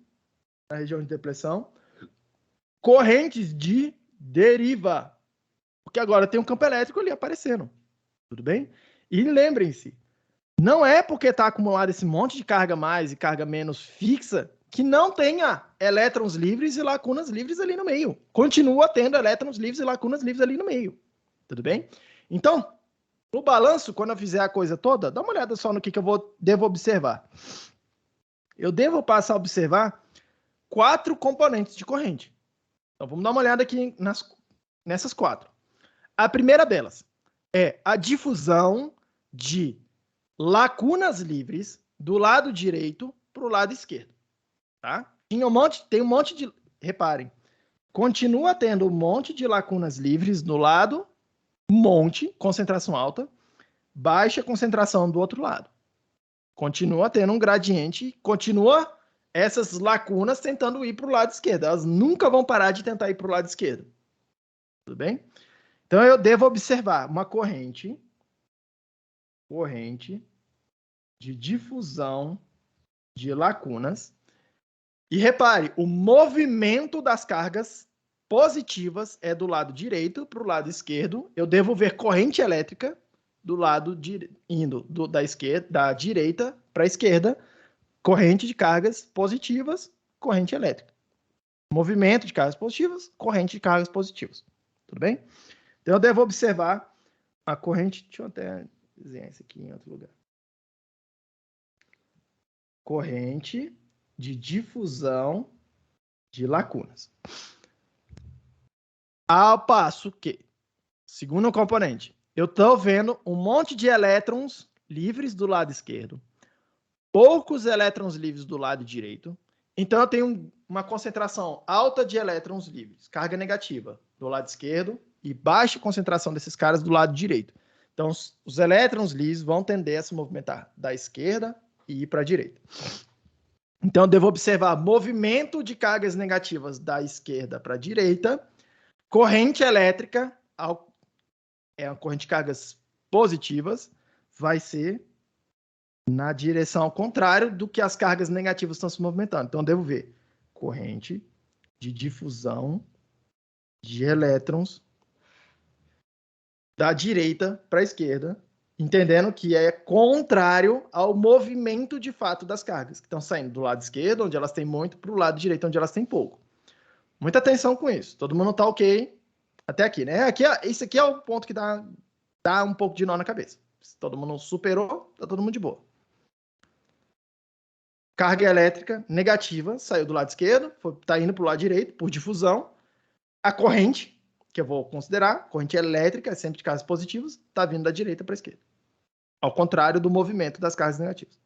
na região de depressão, correntes de deriva. Porque agora tem um campo elétrico ali aparecendo. Tudo bem? E lembrem-se, não é porque está acumulado esse monte de carga mais e carga menos fixa que não tenha elétrons livres e lacunas livres ali no meio. Continua tendo elétrons livres e lacunas livres ali no meio. Tudo bem? Então, no balanço, quando eu fizer a coisa toda, dá uma olhada só no que eu devo observar. Eu devo passar a observar 4 componentes de corrente. Então, vamos dar uma olhada aqui nessas 4. A primeira delas é a difusão de lacunas livres do lado direito para o lado esquerdo. Tá? Tem um monte de... Reparem, continua tendo um monte de lacunas livres no lado, concentração alta, baixa concentração do outro lado. Continua tendo um gradiente, continua essas lacunas tentando ir para o lado esquerdo. Elas nunca vão parar de tentar ir para o lado esquerdo. Tudo bem? Então, eu devo observar uma corrente de difusão de lacunas. E repare, o movimento das cargas positivas é do lado direito para o lado esquerdo. Eu devo ver corrente elétrica do lado indo da direita para a esquerda, corrente de cargas positivas, corrente elétrica. Movimento de cargas positivas, corrente de cargas positivas. Tudo bem? Então eu devo observar a corrente. Deixa eu até desenhar isso aqui em outro lugar. Corrente de difusão de lacunas. Ao passo que, segundo componente, eu estou vendo um monte de elétrons livres do lado esquerdo, poucos elétrons livres do lado direito. Então, eu tenho uma concentração alta de elétrons livres, carga negativa, do lado esquerdo, e baixa concentração desses caras do lado direito. Então, os elétrons livres vão tender a se movimentar da esquerda e ir para a direita. Então, eu devo observar movimento de cargas negativas da esquerda para a direita, corrente elétrica, é uma corrente de cargas positivas, vai ser na direção contrária do que as cargas negativas estão se movimentando. Então, eu devo ver corrente de difusão de elétrons da direita para a esquerda, entendendo que é contrário ao movimento de fato das cargas, que estão saindo do lado esquerdo, onde elas têm muito, para o lado direito, onde elas têm pouco. Muita atenção com isso. Todo mundo está ok até aqui, né? Esse aqui é o ponto que dá um pouco de nó na cabeça. Se todo mundo superou, está todo mundo de boa. Carga elétrica negativa saiu do lado esquerdo, está indo para o lado direito, por difusão. A corrente, que eu vou considerar, corrente elétrica, é sempre de cargas positivas, está vindo da direita para a esquerda. Ao contrário do movimento das cargas negativas.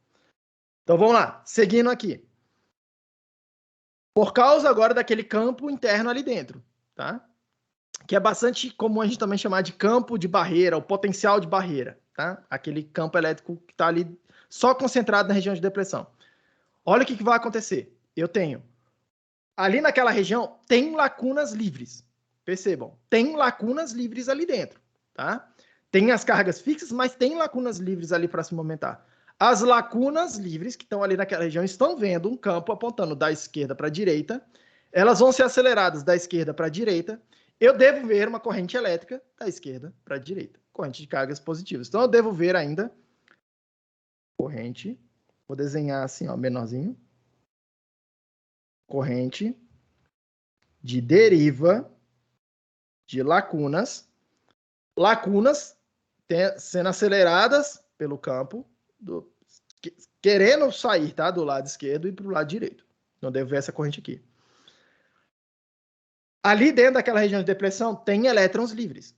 Então vamos lá, seguindo aqui. Por causa agora daquele campo interno ali dentro, tá? Que é bastante comum a gente também chamar de campo de barreira, o potencial de barreira, tá? Aquele campo elétrico que está ali só concentrado na região de depressão. Olha o que vai acontecer. Eu tenho, ali naquela região, tem lacunas livres. Percebam, tem lacunas livres ali dentro, tá? Tem as cargas fixas, mas tem lacunas livres ali para se movimentar. As lacunas livres que estão ali naquela região estão vendo um campo apontando da esquerda para a direita. Elas vão ser aceleradas da esquerda para a direita. Eu devo ver uma corrente elétrica da esquerda para a direita. Corrente de cargas positivas. Então, eu devo ver ainda corrente. Vou desenhar assim, ó, menorzinho. Corrente de deriva de lacunas. Lacunas sendo aceleradas pelo campo. querendo sair, tá? Do lado esquerdo e para o lado direito. Então, devo ver essa corrente aqui. Ali dentro daquela região de depressão tem elétrons livres.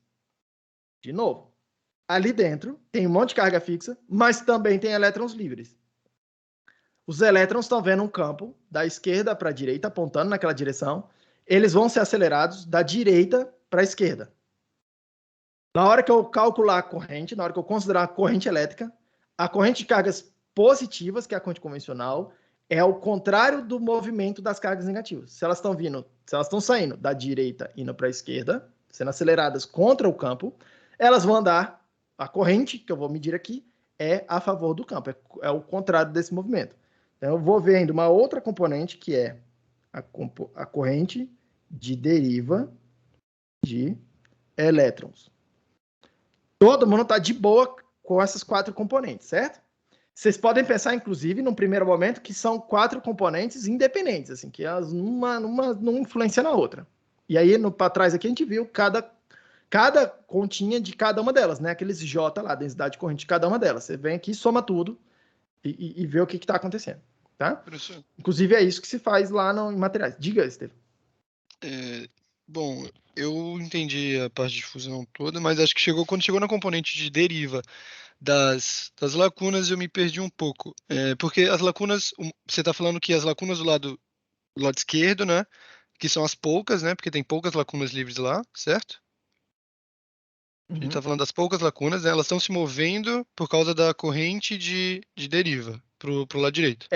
De novo, ali dentro tem um monte de carga fixa, mas também tem elétrons livres. Os elétrons estão vendo um campo da esquerda para a direita, apontando naquela direção. Eles vão ser acelerados da direita para a esquerda. Na hora que eu calcular a corrente, na hora que eu considerar a corrente elétrica, a corrente de cargas positivas, que é a corrente convencional, é o contrário do movimento das cargas negativas. Se elas estão saindo da direita indo para a esquerda, sendo aceleradas contra o campo, elas vão andar, a corrente que eu vou medir aqui é a favor do campo, é o contrário desse movimento. Então, eu vou ver ainda uma outra componente que é a corrente de deriva de elétrons. Todo mundo está de boa com essas 4 componentes, certo? Vocês podem pensar, inclusive, num primeiro momento, que são 4 componentes independentes, assim, que elas uma não influencia na outra. E aí, para trás aqui, a gente viu cada continha de cada uma delas, né? Aqueles J lá, densidade de corrente de cada uma delas. Você vem aqui, soma tudo e vê o que está acontecendo, tá? Professor, Inclusive, é isso que se faz lá em materiais. Diga, Estevam. bom, eu entendi a parte de fusão toda, mas acho que quando chegou na componente de deriva das lacunas, eu me perdi um pouco. Porque as lacunas, você está falando que as lacunas do lado esquerdo, né? Que são as poucas, né? Porque tem poucas lacunas livres lá, certo? A gente está falando das poucas lacunas, né? Elas estão se movendo por causa da corrente de deriva pro lado direito.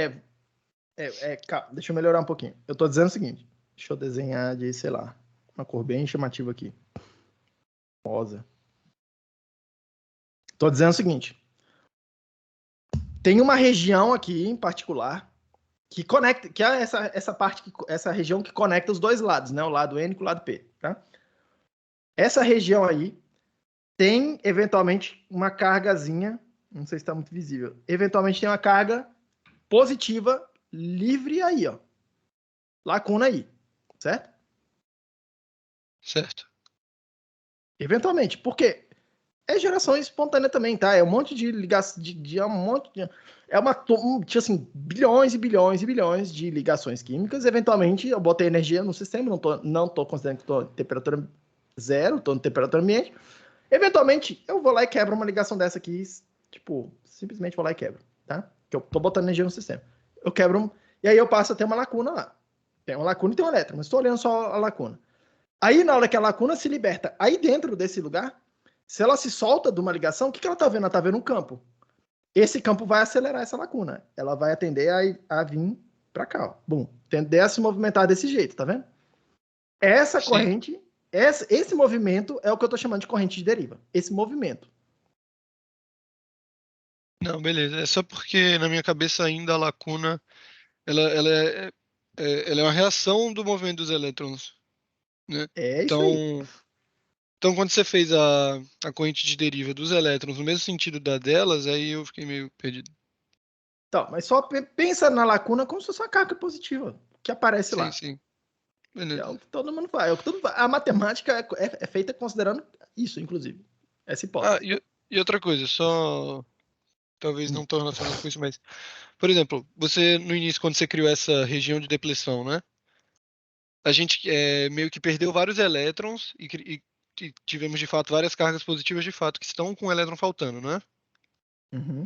Deixa eu melhorar um pouquinho. Eu estou dizendo o seguinte. Deixa eu desenhar de, sei lá, uma cor bem chamativa aqui. Rosa. Estou dizendo o seguinte. Tem uma região aqui em particular que conecta, que é essa região que conecta os dois lados, né? O lado N com o lado P, tá? Essa região aí tem eventualmente uma cargazinha, não sei se está muito visível. Eventualmente tem uma carga positiva livre aí, ó. Lacuna aí, certo? Certo. Eventualmente, porque é geração espontânea também, tá? É um monte de ligação, tipo assim, bilhões e bilhões e bilhões de ligações químicas. Eventualmente, eu botei energia no sistema, não tô considerando que estou em temperatura zero, estou em temperatura ambiente. Eventualmente, eu vou lá e quebro uma ligação dessa aqui, tipo, simplesmente vou lá e quebro, tá? Que eu tô botando energia no sistema. Eu quebro, e aí eu passo a ter uma lacuna lá. Tem uma lacuna e tem um elétron, mas estou olhando só a lacuna. Aí, na hora que a lacuna se liberta, aí dentro desse lugar, se ela se solta de uma ligação, o que ela está vendo? Ela está vendo um campo. Esse campo vai acelerar essa lacuna. Ela vai atender a vir para cá. Ó. Bum. Tender a se movimentar desse jeito, tá vendo? Essa Sim. corrente, esse movimento é o que eu estou chamando de corrente de deriva. Esse movimento. Não, beleza. É só porque na minha cabeça ainda a lacuna ela é uma reação do movimento dos elétrons, né? É isso aí. Então quando você fez a corrente de deriva dos elétrons no mesmo sentido da delas, aí eu fiquei meio perdido. Então, mas só pensa na lacuna como se fosse uma carga positiva que aparece Sim, lá. sim. É o Beleza. que todo mundo faz. A matemática é feita considerando isso, inclusive. Essa hipótese. E outra coisa, só talvez não tão relacionado com isso, mas por exemplo, você no início quando você criou essa região de depressão, né? A gente meio que perdeu vários elétrons e tivemos de fato várias cargas positivas de fato que estão com o elétron faltando, né? Uhum.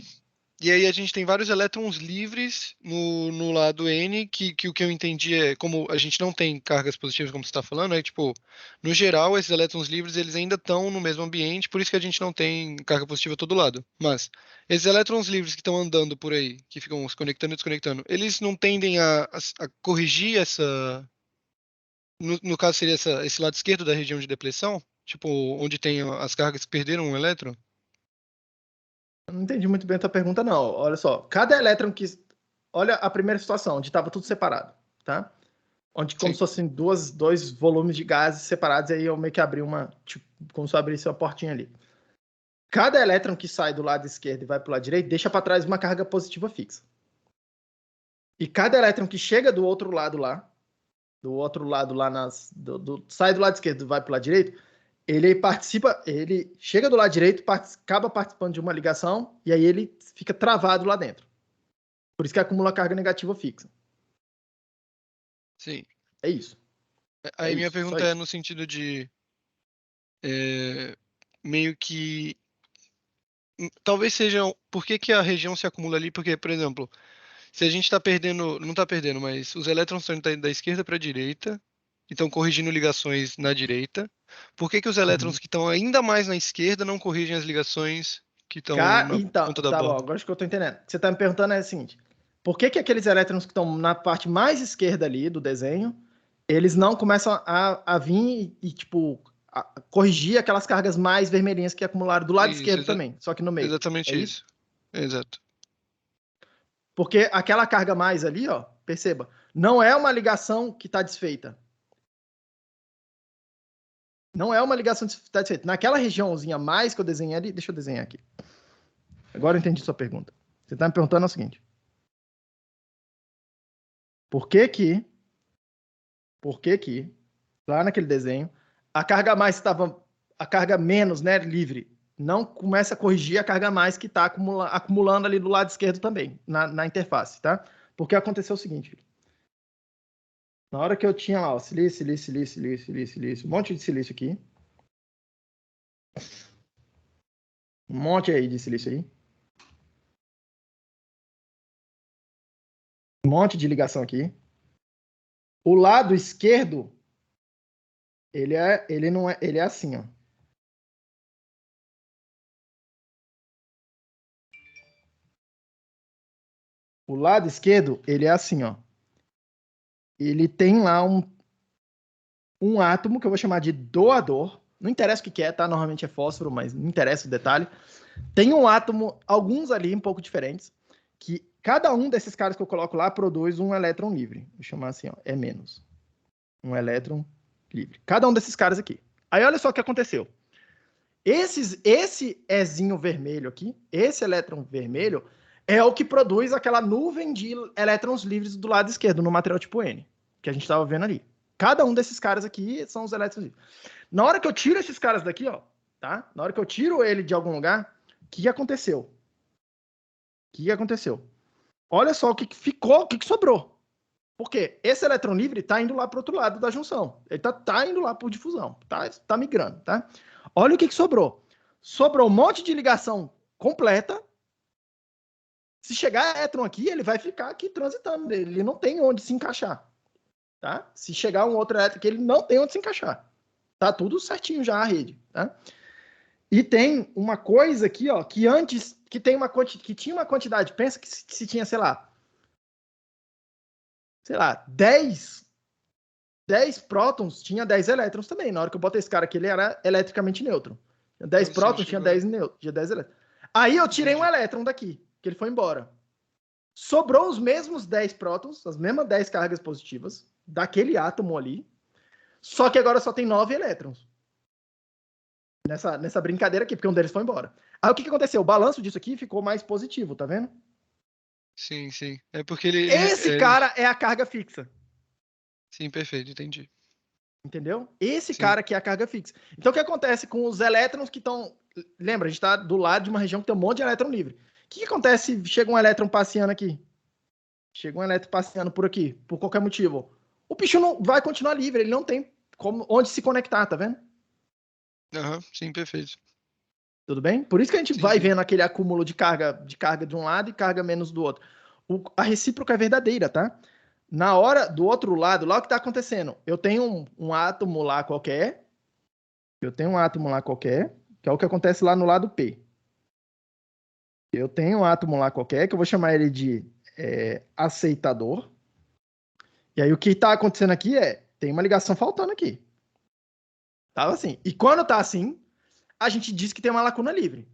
E aí a gente tem vários elétrons livres no lado N, que o que eu entendi é, como a gente não tem cargas positivas, como você está falando, é tipo, no geral, esses elétrons livres, eles ainda estão no mesmo ambiente, por isso que a gente não tem carga positiva a todo lado. Mas, esses elétrons livres que estão andando por aí, que ficam se conectando e desconectando, eles não tendem a corrigir essa... No caso, seria esse lado esquerdo da região de depressão? Tipo, onde tem as cargas que perderam um elétron? Eu não entendi muito bem a tua pergunta, não. Olha só, cada elétron que. Olha a primeira situação, onde estava tudo separado, tá? Onde como Sim. se fossem dois volumes de gases separados, e aí eu meio que abri tipo, como se eu abrisse uma portinha ali. Cada elétron que sai do lado esquerdo e vai para o lado direito deixa para trás uma carga positiva fixa. E cada elétron que chega do outro lado lá sai do lado esquerdo e vai para o lado direito, ele chega do lado direito, acaba participando de uma ligação e aí ele fica travado lá dentro. Por isso que acumula carga negativa fixa. Sim. É isso. Aí minha isso, pergunta é no sentido de meio que talvez seja por que que a região se acumula ali? Porque, por exemplo, se a gente está perdendo, não está perdendo, mas os elétrons estão indo da esquerda para a direita e estão corrigindo ligações na direita, por que que os elétrons que estão ainda mais na esquerda não corrigem as ligações que estão na Então, ponta da tá bom, borda? agora acho que eu tô entendendo. O que você tá me perguntando é o seguinte: por que que aqueles elétrons que estão na parte mais esquerda ali do desenho, eles não começam a vir tipo, corrigir aquelas cargas mais vermelhinhas que acumularam do lado Isso, esquerdo também, só que no meio? É exatamente isso? isso. Exato. Porque aquela carga mais ali, ó, perceba, não é uma ligação que está desfeita. Não é uma ligação que está desfeita. Naquela regiãozinha mais que eu desenhei ali, deixa eu desenhar aqui. Agora eu entendi sua pergunta. Você está me perguntando o seguinte: por que que lá naquele desenho a carga mais estava, a carga menos, né, livre, não começa a corrigir a carga mais que está acumulando ali do lado esquerdo também, na interface, tá? Porque aconteceu o seguinte: na hora que eu tinha lá, ó, silício, um monte de silício aqui, um monte aí de silício aí, um monte de ligação aqui. O lado esquerdo, ele não é, ele é assim, ó. O lado esquerdo, ele é assim, ó. Ele tem lá um átomo que eu vou chamar de doador. Não interessa o que é, tá? Normalmente é fósforo, mas não interessa o detalhe. Tem um átomo, alguns ali um pouco diferentes, que cada um desses caras que eu coloco lá produz um elétron livre. Vou chamar assim, ó, é menos. Um elétron livre. Cada um desses caras aqui. Aí olha só o que aconteceu. Esse Ezinho vermelho aqui, esse elétron vermelho, é o que produz aquela nuvem de elétrons livres do lado esquerdo, no material tipo N, que a gente estava vendo ali. Cada um desses caras aqui são os elétrons livres. Na hora que eu tiro esses caras daqui, ó, tá? Na hora que eu tiro ele de algum lugar, o que aconteceu? O que aconteceu? Olha só o que ficou, o que sobrou. Por quê? Esse elétron livre está indo lá para o outro lado da junção. Ele tá indo lá por difusão. Tá migrando, tá? Olha o que sobrou. Sobrou um monte de ligação completa. Se chegar elétron aqui, ele vai ficar aqui transitando. Ele não tem onde se encaixar. Tá? Se chegar um outro elétron aqui, ele não tem onde se encaixar. Tá tudo certinho já a rede. Tá? E tem uma coisa aqui, ó, que antes que tinha uma quantidade. Pensa que se tinha, sei lá, 10 prótons, tinha 10 elétrons também. Na hora que eu boto esse cara aqui, ele era eletricamente neutro. 10 prótons, tinha 10 elétrons. Aí eu tirei um elétron daqui, que ele foi embora. Sobrou os mesmos 10 prótons, as mesmas 10 cargas positivas daquele átomo ali, só que agora só tem 9 elétrons. Nessa brincadeira aqui, porque um deles foi embora. Aí o que aconteceu? O balanço disso aqui ficou mais positivo, tá vendo? Sim, sim. É porque ele... Esse cara é a carga fixa. Sim, perfeito, entendi. Entendeu? Esse Sim. cara aqui é a carga fixa. Então, o que acontece com os elétrons que estão... Lembra, a gente está do lado de uma região que tem um monte de elétron livre. O que acontece se chega um elétron passeando aqui? Chega um elétron passeando por aqui, por qualquer motivo. O bicho não vai continuar livre, ele não tem onde se conectar, tá vendo? Sim, perfeito. Tudo bem? Por isso que a gente vai Sim. vendo aquele acúmulo de carga de um lado e carga menos do outro. A recíproca é verdadeira, tá? Na hora do outro lado, lá o que está acontecendo? Eu tenho um átomo lá qualquer, que é o que acontece lá no lado P. Eu tenho um átomo lá qualquer, que eu vou chamar ele de aceitador. E aí o que está acontecendo aqui tem uma ligação faltando aqui. Tava assim. E quando tá assim, a gente diz que tem uma lacuna livre.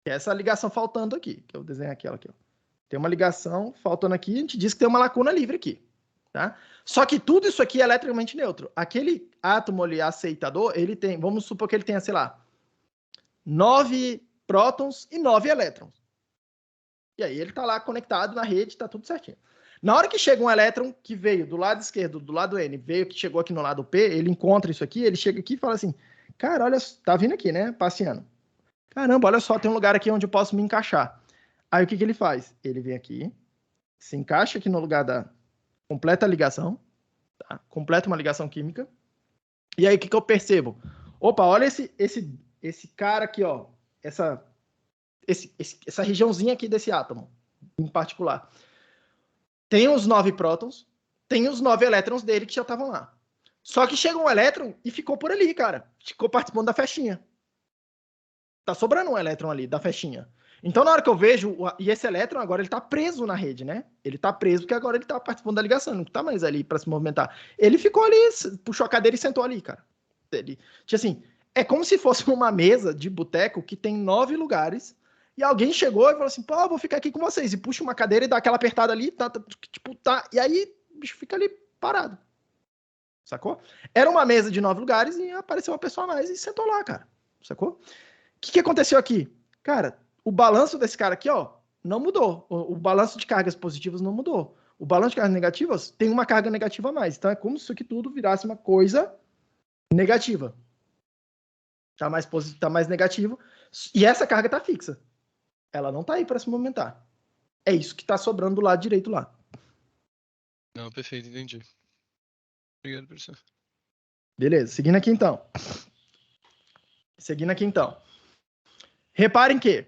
Que é essa ligação faltando aqui, que eu desenho aquela aqui, ó. Tem uma ligação faltando aqui, a gente diz que tem uma lacuna livre aqui. Tá? Só que tudo isso aqui é eletricamente neutro. Aquele átomo ali aceitador, ele tem, vamos supor que ele tenha, sei lá, 9 prótons e 9 elétrons. E aí ele está lá conectado na rede, está tudo certinho. Na hora que chega um elétron que veio do lado esquerdo, do lado N, que chegou aqui no lado P, ele encontra isso aqui, ele chega aqui e fala assim, cara, olha, tá vindo aqui, né, passeando. Caramba, olha só, tem um lugar aqui onde eu posso me encaixar. Aí o que ele faz? Ele vem aqui, se encaixa aqui no lugar da completa ligação, tá? Completa uma ligação química. E aí, o que eu percebo? Opa, olha esse cara aqui, ó. Essa regiãozinha aqui desse átomo, em particular. Tem os 9 prótons, tem os 9 elétrons dele que já estavam lá. Só que chega um elétron e ficou por ali, cara. Ficou participando da festinha. Tá sobrando um elétron ali, da festinha. Então, na hora que eu vejo, e esse elétron agora ele tá preso na rede, né? Ele tá preso porque agora ele tá participando da ligação, não tá mais ali para se movimentar. Ele ficou ali, puxou a cadeira e sentou ali, cara. Ele, tipo assim, é como se fosse uma mesa de boteco que tem 9 lugares e alguém chegou e falou assim, pô, vou ficar aqui com vocês. E puxa uma cadeira e dá aquela apertada ali, e aí o bicho fica ali parado. Sacou? Era uma mesa de 9 lugares e apareceu uma pessoa a mais e sentou lá, cara. Sacou? O que aconteceu aqui? Cara, o balanço desse cara aqui, ó, não mudou. O balanço de cargas positivas não mudou. O balanço de cargas negativas tem uma carga negativa a mais. Então é como se isso aqui tudo virasse uma coisa negativa. Tá mais negativo. E essa carga tá fixa. Ela não tá aí para se movimentar. É isso que tá sobrando do lado direito lá. Não, perfeito, entendi. Obrigado, professor. Beleza, seguindo aqui então. Reparem que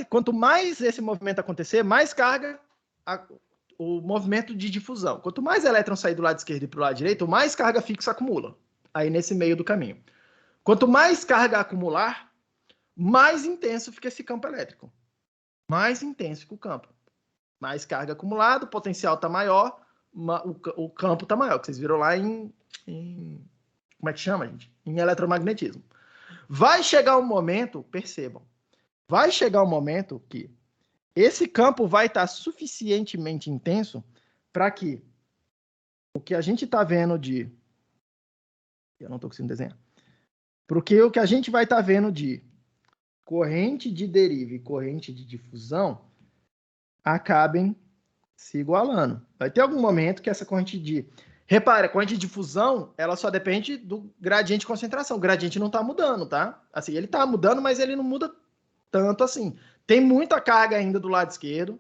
quanto mais esse movimento acontecer, mais carga o movimento de difusão. Quanto mais elétrons sair do lado esquerdo e para o lado direito, mais carga fixa acumula. Aí nesse meio do caminho. Quanto mais carga acumular, mais intenso fica esse campo elétrico. Mais intenso fica o campo. Mais carga acumulada, o potencial está maior, o campo está maior, que vocês viram lá em como é que chama, gente? Em eletromagnetismo. Vai chegar um momento, percebam, vai chegar um momento que esse campo vai estar suficientemente intenso para que o que a gente está vendo de... Eu não estou conseguindo desenhar. Porque o que a gente vai estar vendo de corrente de deriva e corrente de difusão acabem se igualando. Vai ter algum momento que essa corrente de... Repara, a corrente de difusão, ela só depende do gradiente de concentração. O gradiente não está mudando, tá? Assim, ele está mudando, mas ele não muda tanto assim. Tem muita carga ainda do lado esquerdo,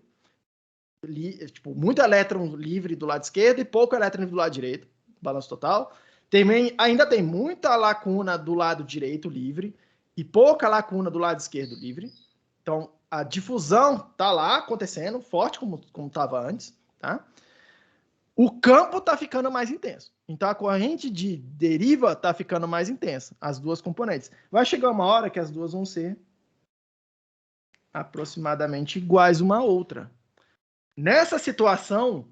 tipo, muito elétron livre do lado esquerdo e pouco elétron livre do lado direito, balanço total. Ainda tem muita lacuna do lado direito livre e pouca lacuna do lado esquerdo livre. Então, a difusão tá lá acontecendo, forte como estava antes, tá? O campo está ficando mais intenso. Então, a corrente de deriva está ficando mais intensa, as duas componentes. Vai chegar uma hora que as duas vão ser aproximadamente iguais uma à outra. Nessa situação,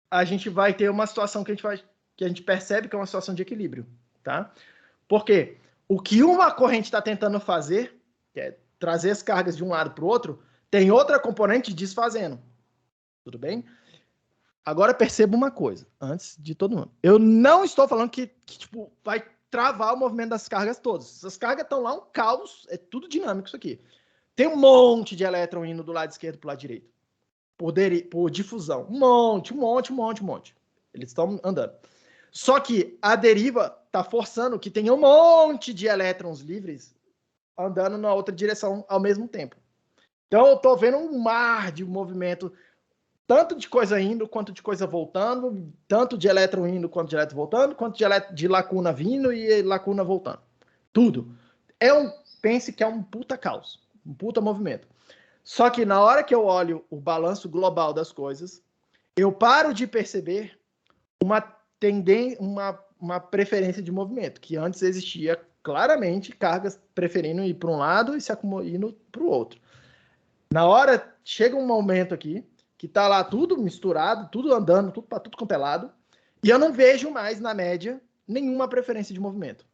a gente vai ter uma situação que a gente percebe que é uma situação de equilíbrio, tá? Porque o que uma corrente está tentando fazer, que é trazer as cargas de um lado para o outro, tem outra componente desfazendo. Tudo bem? Agora perceba uma coisa, antes de todo mundo. Eu não estou falando que tipo, vai travar o movimento das cargas todas. Essas cargas estão lá um caos, é tudo dinâmico isso aqui. Tem um monte de elétron indo do lado esquerdo para o lado direito. Por difusão. Um monte. Eles estão andando. Só que a deriva está forçando que tenha um monte de elétrons livres andando na outra direção ao mesmo tempo. Então, eu estou vendo um mar de movimento, tanto de coisa indo, quanto de coisa voltando, tanto de elétron indo, quanto de elétron voltando, quanto de lacuna vindo e lacuna voltando. Tudo. Pense que é um puta caos, um puta movimento. Só que na hora que eu olho o balanço global das coisas, eu paro de perceber uma preferência de movimento, que antes existia claramente cargas preferindo ir para um lado e se acumulando para o outro. Na hora, chega um momento aqui, que está lá tudo misturado, tudo andando, tudo para tudo quanto é lado, e eu não vejo mais, na média, nenhuma preferência de movimento.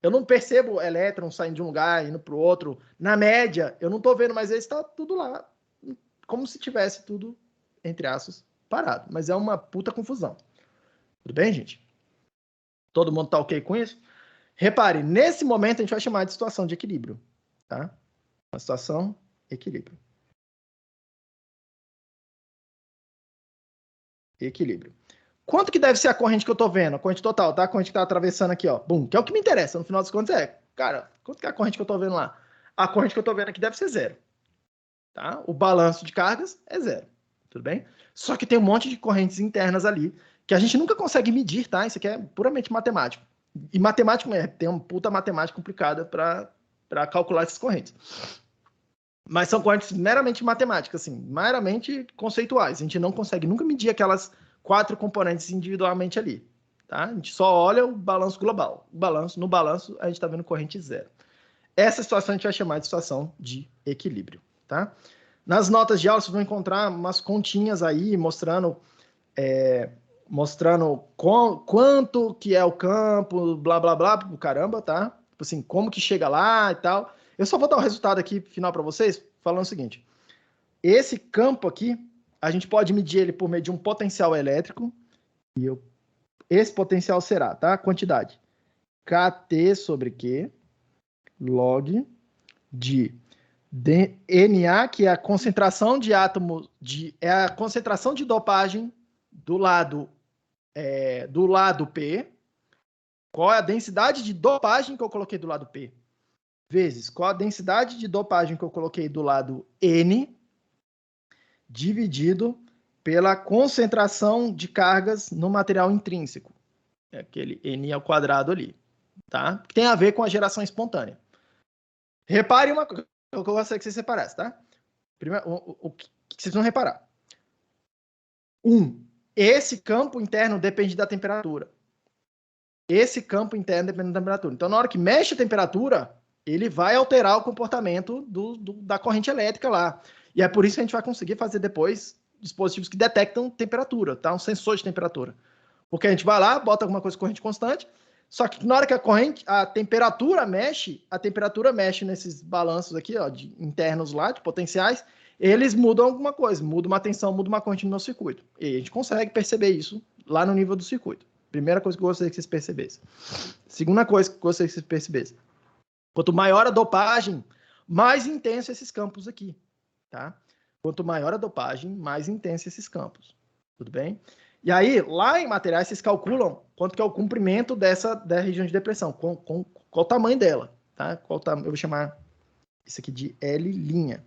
Eu não percebo elétrons saindo de um lugar, indo para o outro. Na média, eu não estou vendo, mas está tudo lá, como se tivesse tudo, entre aspas, parado. Mas é uma puta confusão. Tudo bem, gente? Todo mundo está ok com isso? Repare, nesse momento a gente vai chamar de situação de equilíbrio. Tá? Uma situação equilíbrio. Equilíbrio. Quanto que deve ser a corrente que eu estou vendo? A corrente total, tá? A corrente que está atravessando aqui, ó. Bum, que é o que me interessa, no final das contas cara, quanto que é a corrente que eu estou vendo lá? A corrente que eu estou vendo aqui deve ser 0. Tá? O balanço de cargas é 0. tudo bem? Só que tem um monte de correntes internas ali que a gente nunca consegue medir, tá? Isso aqui é puramente matemático. E matemático tem uma puta matemática complicada para calcular essas correntes. Mas são correntes meramente matemáticas, assim, meramente conceituais. A gente não consegue nunca medir aquelas 4 componentes individualmente ali, tá? A gente só olha o balanço global. No balanço, a gente está vendo corrente zero. Essa situação a gente vai chamar de situação de equilíbrio, tá? Nas notas de aula, vocês vão encontrar umas continhas aí mostrando quanto que é o campo, blá, blá, blá, caramba, tá? Tipo assim, como que chega lá e tal. Eu só vou dar o resultado aqui final para vocês, falando o seguinte. Esse campo aqui, a gente pode medir ele por meio de um potencial elétrico. Esse potencial será, tá? Quantidade. Kt sobre Q log de Na, que é a concentração de átomos, é a concentração de dopagem do lado P. Qual é a densidade de dopagem que eu coloquei do lado P? Vezes qual a densidade de dopagem que eu coloquei do lado N, dividido pela concentração de cargas no material intrínseco. É aquele N ao quadrado ali, tá? Que tem a ver com a geração espontânea. Repare uma coisa, eu gostaria que vocês separassem, tá? Primeiro, o que vocês vão reparar? Esse campo interno depende da temperatura. Esse campo interno depende da temperatura. Então, na hora que mexe a temperatura, ele vai alterar o comportamento da corrente elétrica lá. E é por isso que a gente vai conseguir fazer depois dispositivos que detectam temperatura, tá? Um sensor de temperatura. Porque a gente vai lá, bota alguma coisa com corrente constante, só que na hora que a temperatura mexe nesses balanços aqui, ó, internos lá, de potenciais, eles mudam alguma coisa, muda uma tensão, muda uma corrente no meu circuito. E a gente consegue perceber isso lá no nível do circuito. Primeira coisa que eu gostaria que vocês percebessem. Segunda coisa que eu gostaria que vocês percebessem. Quanto maior a dopagem, mais intenso esses campos aqui, tá? Quanto maior a dopagem, mais intenso esses campos. Tudo bem? E aí, lá em materiais, vocês calculam quanto que é o comprimento da região de depressão, qual o tamanho dela, tá? Eu vou chamar isso aqui de L'.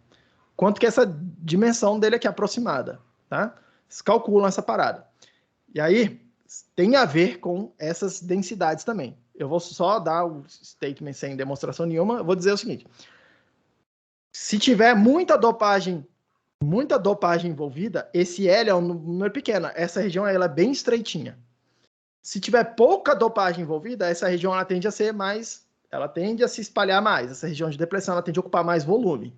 Quanto que é essa dimensão dele aqui aproximada, tá? Vocês calculam essa parada. E aí, tem a ver com essas densidades também. Eu vou só dar o statement sem demonstração nenhuma. Eu vou dizer o seguinte. Se tiver muita dopagem envolvida, esse L é um número pequeno. Essa região ela é bem estreitinha. Se tiver pouca dopagem envolvida, essa região ela tende a ser mais... Ela tende a se espalhar mais. Essa região de depressão ela tende a ocupar mais volume,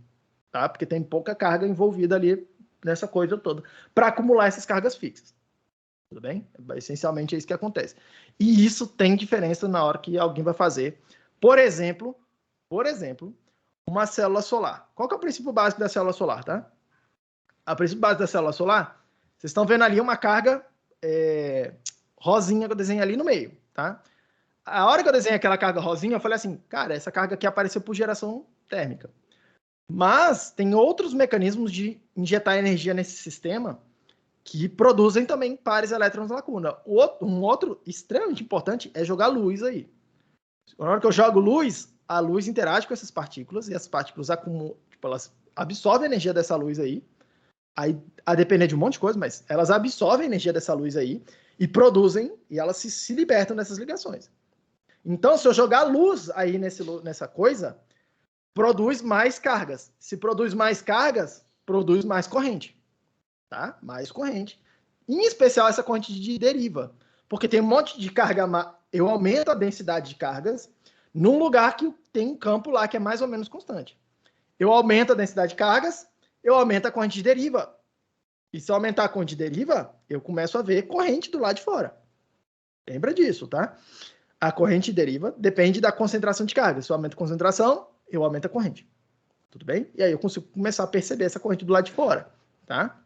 tá? Porque tem pouca carga envolvida ali nessa coisa toda para acumular essas cargas fixas. Tudo bem? Essencialmente é isso que acontece. E isso tem diferença na hora que alguém vai fazer, por exemplo, uma célula solar. Qual que é o princípio básico da célula solar, tá? O princípio básico da célula solar, vocês estão vendo ali uma carga rosinha que eu desenhei ali no meio, tá? A hora que eu desenhei aquela carga rosinha, eu falei assim, cara, essa carga aqui apareceu por geração térmica. Mas tem outros mecanismos de injetar energia nesse sistema que produzem também pares elétrons lacuna. Um outro extremamente importante é jogar luz aí. Na hora que eu jogo luz, a luz interage com essas partículas e as partículas acumulam, elas absorvem a energia dessa luz aí, a depender de um monte de coisa, mas elas absorvem a energia dessa luz aí e produzem, e elas se libertam dessas ligações. Então, se eu jogar luz aí nessa coisa, produz mais cargas. Se produz mais cargas, produz mais corrente. Tá? Mais corrente. Em especial essa corrente de deriva. Porque tem um monte de carga. Eu aumento a densidade de cargas num lugar que tem um campo lá que é mais ou menos constante. Eu aumento a densidade de cargas, eu aumento a corrente de deriva. E se eu aumentar a corrente de deriva, eu começo a ver corrente do lado de fora. Lembra disso, tá? A corrente de deriva depende da concentração de carga. Se eu aumento a concentração, eu aumento a corrente. Tudo bem? E aí eu consigo começar a perceber essa corrente do lado de fora, tá?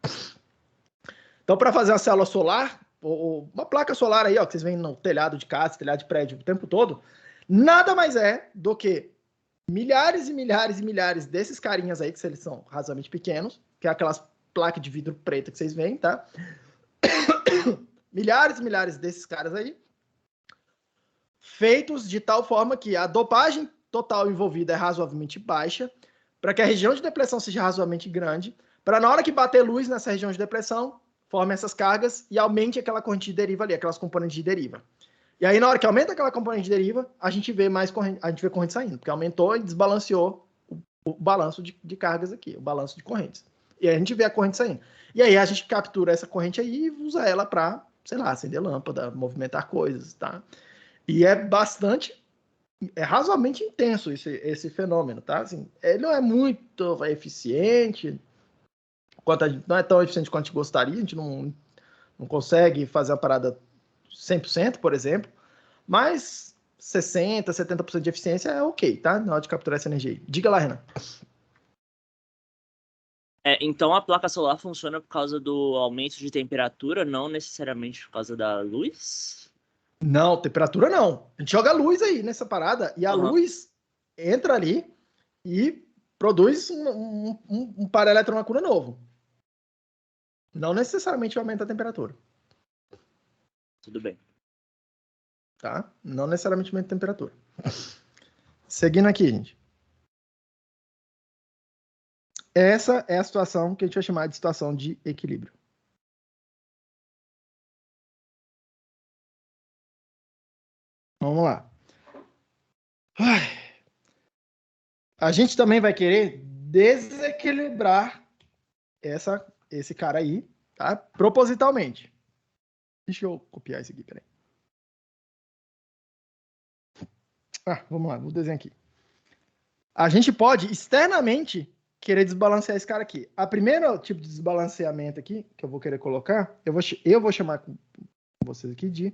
Então, para fazer uma célula solar, ou uma placa solar aí, ó, que vocês veem no telhado de casa, telhado de prédio o tempo todo, nada mais é do que milhares e milhares e milhares desses carinhas aí, que eles são razoavelmente pequenos, que é aquelas placas de vidro preta que vocês veem, tá? Milhares e milhares desses caras aí, feitos de tal forma que a dopagem total envolvida é razoavelmente baixa, para que a região de depressão seja razoavelmente grande, para na hora que bater luz nessa região de depressão, forme essas cargas e aumente aquela corrente de deriva ali, aquelas componentes de deriva. E aí, na hora que aumenta aquela componente de deriva, a gente vê mais corrente, a gente vê corrente saindo, porque aumentou e desbalanceou o balanço de cargas aqui, o balanço de correntes. E aí a gente vê a corrente saindo. E aí a gente captura essa corrente aí e usa ela para, sei lá, acender lâmpada, movimentar coisas, tá? E é razoavelmente intenso esse fenômeno, tá? Assim, ele não é muito eficiente, não é tão eficiente quanto a gente gostaria, a gente não consegue fazer uma parada 100%, por exemplo, mas 60%, 70% de eficiência é ok, tá? Na hora de capturar essa energia. Diga lá, Renan. Então a placa solar funciona por causa do aumento de temperatura, não necessariamente por causa da luz? Não, temperatura não. A gente joga luz aí nessa parada e a luz entra ali e produz um paraelétron na cuna novo. Não necessariamente aumenta a temperatura. Tudo bem. Tá? Não necessariamente aumenta a temperatura. Seguindo aqui, gente. Essa é a situação que a gente vai chamar de situação de equilíbrio. Vamos lá. A gente também vai querer desequilibrar esse cara aí, tá? Propositalmente. Deixa eu copiar isso aqui, peraí. Vamos lá, vou desenhar aqui. A gente pode externamente querer desbalancear esse cara aqui. A primeira tipo de desbalanceamento aqui que eu vou querer colocar, eu vou chamar com vocês aqui de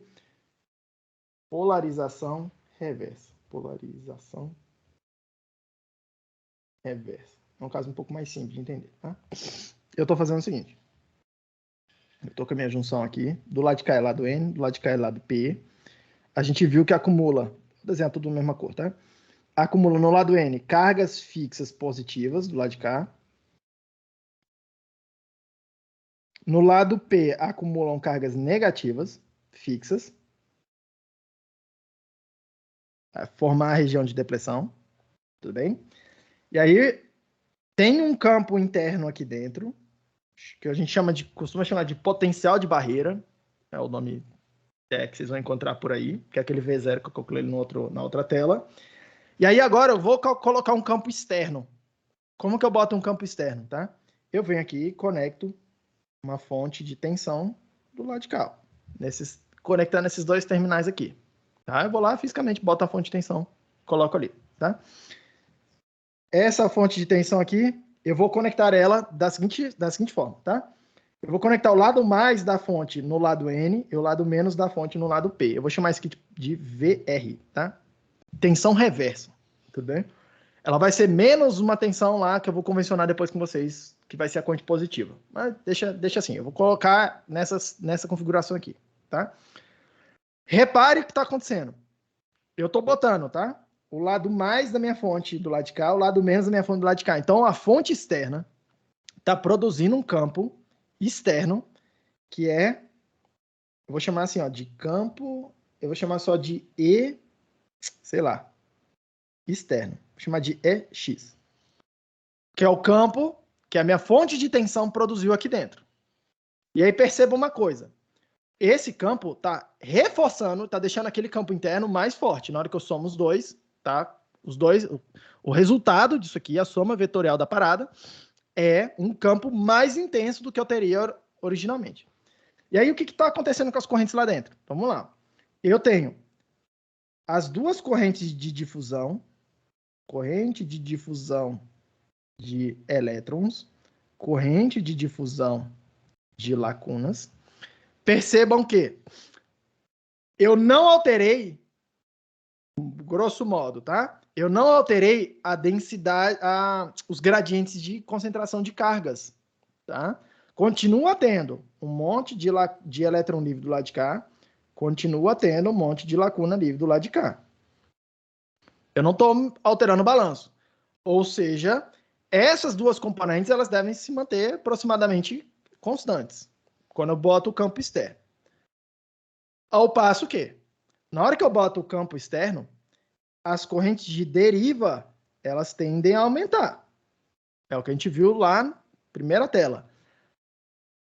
polarização reversa. Polarização reversa. É um caso um pouco mais simples de entender, tá? Eu estou fazendo o seguinte. Eu estou com a minha junção aqui. Do lado de cá é lado N, do lado de cá é lado P. A gente viu que acumula, vou desenhar tudo na mesma cor, tá? Acumula no lado N cargas fixas positivas, do lado de cá. No lado P, acumulam cargas negativas fixas. Vai formar a região de depressão. Tudo bem? E aí, tem um campo interno aqui dentro, que a gente costuma chamar de potencial de barreira. É o nome que vocês vão encontrar por aí, que é aquele V0 que eu calculei na outra tela. E aí agora eu vou colocar um campo externo. Como que eu boto um campo externo, tá? Eu venho aqui e conecto uma fonte de tensão do lado de cá. Conectando esses dois terminais aqui. Tá? Eu vou lá fisicamente, boto a fonte de tensão, coloco ali, tá? Essa fonte de tensão aqui, eu vou conectar ela da seguinte forma, tá? Eu vou conectar o lado mais da fonte no lado N e o lado menos da fonte no lado P. Eu vou chamar isso aqui de VR, tá? Tensão reversa, tudo bem? Ela vai ser menos uma tensão lá que eu vou convencionar depois com vocês, que vai ser a corrente positiva. Mas deixa assim, eu vou colocar nessa configuração aqui, tá? Repare o que está acontecendo. Eu estou botando, tá? O lado mais da minha fonte do lado de cá, o lado menos da minha fonte do lado de cá. Então, a fonte externa está produzindo um campo externo, que é, eu vou chamar assim, ó, de campo, eu vou chamar só de sei lá, externo. Vou chamar de EX. Que é o campo que a minha fonte de tensão produziu aqui dentro. E aí perceba uma coisa. Esse campo está reforçando, está deixando aquele campo interno mais forte. Na hora que eu somo os dois, tá? Os dois, o resultado disso aqui, a soma vetorial da parada, é um campo mais intenso do que eu teria originalmente. E aí, o que está acontecendo com as correntes lá dentro? Vamos lá. Eu tenho as duas correntes de difusão, corrente de difusão de elétrons, corrente de difusão de lacunas. Percebam que eu não alterei, grosso modo, tá? Eu não alterei a densidade, os gradientes de concentração de cargas, tá? Continua tendo um monte de elétron livre do lado de cá, continua tendo um monte de lacuna livre do lado de cá. Eu não estou alterando o balanço. Ou seja, essas duas componentes elas devem se manter aproximadamente constantes quando eu boto o campo externo. Ao passo que, na hora que eu boto o campo externo, as correntes de deriva, elas tendem a aumentar. É o que a gente viu lá Primeira tela.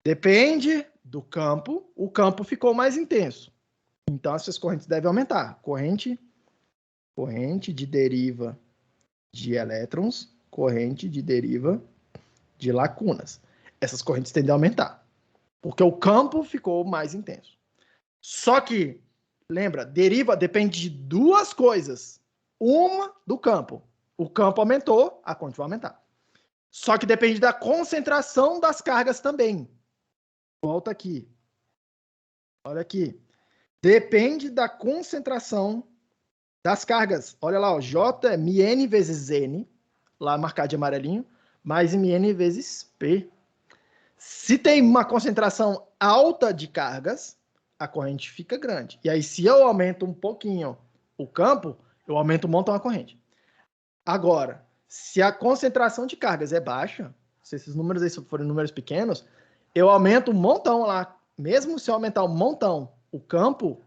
Depende do campo, o campo ficou mais intenso. Então, essas correntes devem aumentar. Corrente de deriva de elétrons, corrente de deriva de lacunas. Essas correntes tendem a aumentar, porque o campo ficou mais intenso. Só que, lembra, deriva depende de duas coisas. Uma, do campo. O campo aumentou, a corrente vai aumentar. Só que depende da concentração das cargas também. Volta aqui. Olha aqui. Depende da concentração das cargas. Olha lá, ó, J é μn vezes N, lá marcado de amarelinho, mais μn vezes P. Se tem uma concentração alta de cargas, a corrente fica grande. E aí, se eu aumento um pouquinho o campo, eu aumento um montão a corrente. Agora, se a concentração de cargas é baixa, se esses números aí forem números pequenos, eu aumento um montão lá. Mesmo se eu aumentar um montão o campo,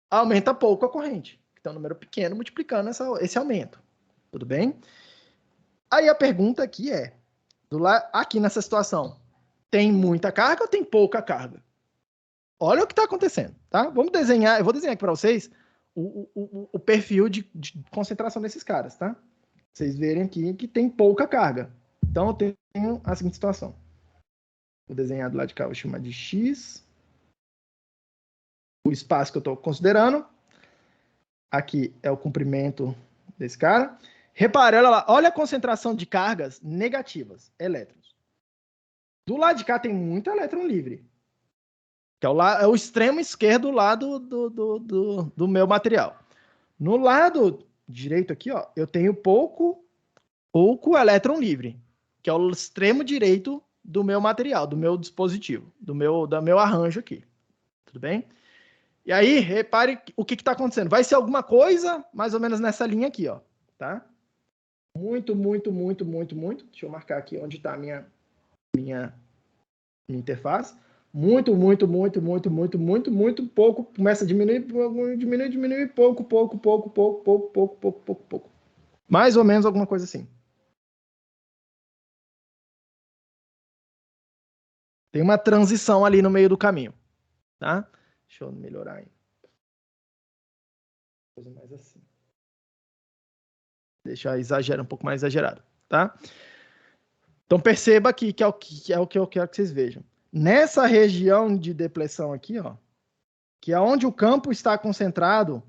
aumenta pouco a corrente. Então, um número pequeno multiplicando esse aumento. Tudo bem? Aí a pergunta aqui é, aqui nessa situação, tem muita carga ou tem pouca carga? Olha o que está acontecendo, tá? Vamos desenhar, eu vou desenhar aqui para vocês o perfil de concentração desses caras, tá? Vocês verem aqui que tem pouca carga. Então, eu tenho a seguinte situação. Vou desenhar do lado de cá, vou chamar de X. O espaço que eu estou considerando. Aqui é o comprimento desse cara. Repare, olha lá, olha a concentração de cargas negativas, elétrons. Do lado de cá tem muito elétron livre, que é o extremo esquerdo lá do meu material. No lado direito aqui, ó, eu tenho pouco elétron livre, que é o extremo direito do meu material, do meu dispositivo, do meu arranjo aqui. Tudo bem? E aí, repare o que está acontecendo. Vai ser alguma coisa mais ou menos nessa linha aqui, ó, tá? Muito. Deixa eu marcar aqui onde está a minha interface. Muito pouco. Começa a diminuir, pouco. Mais ou menos alguma coisa assim. Tem uma transição ali no meio do caminho, tá? Deixa eu melhorar ainda. Coisa mais assim. Deixa eu exagerar um pouco mais exagerado, tá? Então perceba aqui que é o que eu quero que vocês vejam. Nessa região de depressão aqui, ó, que é onde o campo está concentrado,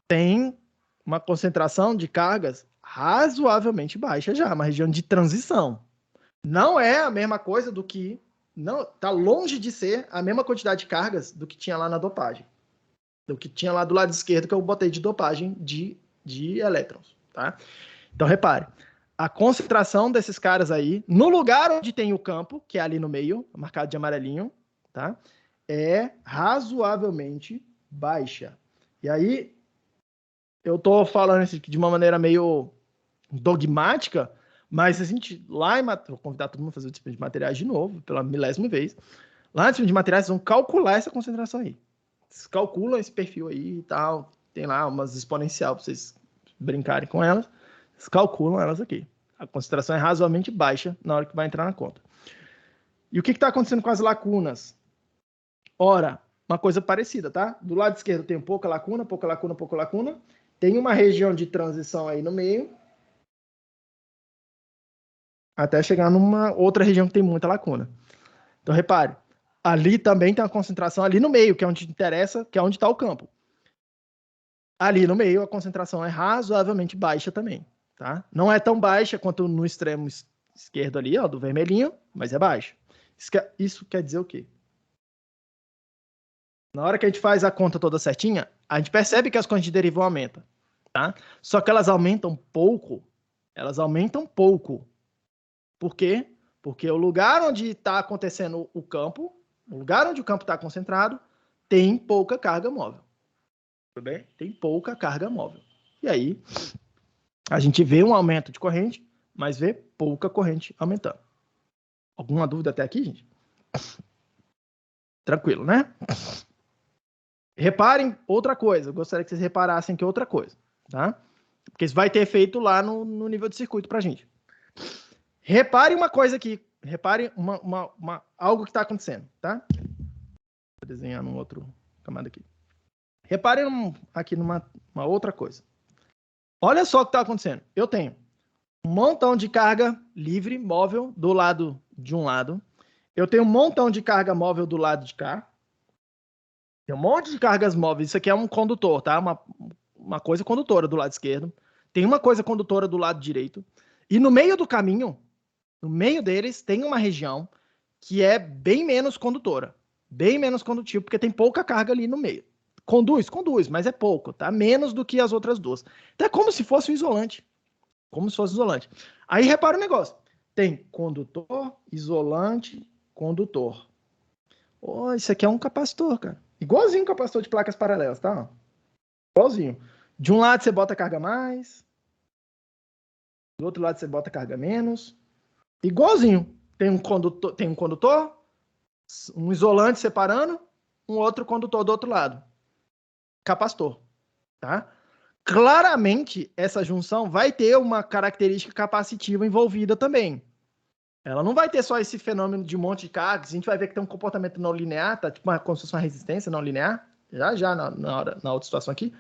tem uma concentração de cargas razoavelmente baixa já, uma região de transição. Não é a mesma coisa do que... Não, tá longe de ser a mesma quantidade de cargas do que tinha lá na dopagem. Do que tinha lá do lado esquerdo que eu botei de dopagem de elétrons, tá? Então, repare. A concentração desses caras aí, no lugar onde tem o campo, que é ali no meio, marcado de amarelinho, tá? É razoavelmente baixa. E aí, eu tô falando isso de uma maneira meio dogmática, mas a gente, lá em... Vou convidar todo mundo a fazer o disciplina de materiais de novo, pela milésima vez. Lá no disciplina de materiais, vocês vão calcular essa concentração aí. Vocês calculam esse perfil aí e tal. Tem lá umas exponencial para vocês brincarem com elas. Vocês calculam elas aqui. A concentração é razoavelmente baixa na hora que vai entrar na conta. E o que está acontecendo com as lacunas? Ora, uma coisa parecida, tá? Do lado esquerdo tem pouca lacuna. Tem uma região de transição aí no meio. Até chegar numa outra região que tem muita lacuna. Então, repare. Ali também tem uma concentração ali no meio, que é onde interessa, que é onde está o campo. Ali no meio, a concentração é razoavelmente baixa também, tá? Não é tão baixa quanto no extremo esquerdo ali, ó, do vermelhinho, mas é baixa. Isso quer dizer o quê? Na hora que a gente faz a conta toda certinha, a gente percebe que as correntes de deriva aumentam, tá? Só que elas aumentam pouco. Por quê? Porque o lugar onde está acontecendo o campo, o lugar onde o campo está concentrado, tem pouca carga móvel. Tudo bem? Tem pouca carga móvel. E aí, a gente vê um aumento de corrente, mas vê pouca corrente aumentando. Alguma dúvida até aqui, gente? Tranquilo, né? Reparem outra coisa. Eu gostaria que vocês reparassem que outra coisa, tá? Porque isso vai ter efeito lá no nível de circuito pra gente. Repare uma coisa aqui. Repare algo que está acontecendo, tá? Vou desenhar num outro camada aqui. Repare aqui numa outra coisa. Olha só o que está acontecendo. Eu tenho um montão de carga livre, móvel, do lado de um lado. Eu tenho um montão de carga móvel do lado de cá. Tem um monte de cargas móveis. Isso aqui é um condutor, tá? Uma coisa condutora do lado esquerdo. Tem uma coisa condutora do lado direito. E no meio do caminho, no meio deles, tem uma região que é bem menos condutora. Bem menos condutiva, porque tem pouca carga ali no meio. Conduz, mas é pouco, tá? Menos do que as outras duas. Então é como se fosse um isolante. Como se fosse isolante. Aí repara o negócio. Tem condutor, isolante, condutor. Oh, isso aqui é um capacitor, cara. Igualzinho um capacitor de placas paralelas, tá? Igualzinho. De um lado você bota carga mais. Do outro lado você bota carga menos. Igualzinho. Tem um condutor, um isolante separando, um outro condutor do outro lado. Capacitor, tá? Claramente, essa junção vai ter uma característica capacitiva envolvida também. Ela não vai ter só esse fenômeno de um monte de cargas. A gente vai ver que tem um comportamento não linear, tá? Tipo como se fosse uma resistência não linear, já na outra situação aqui.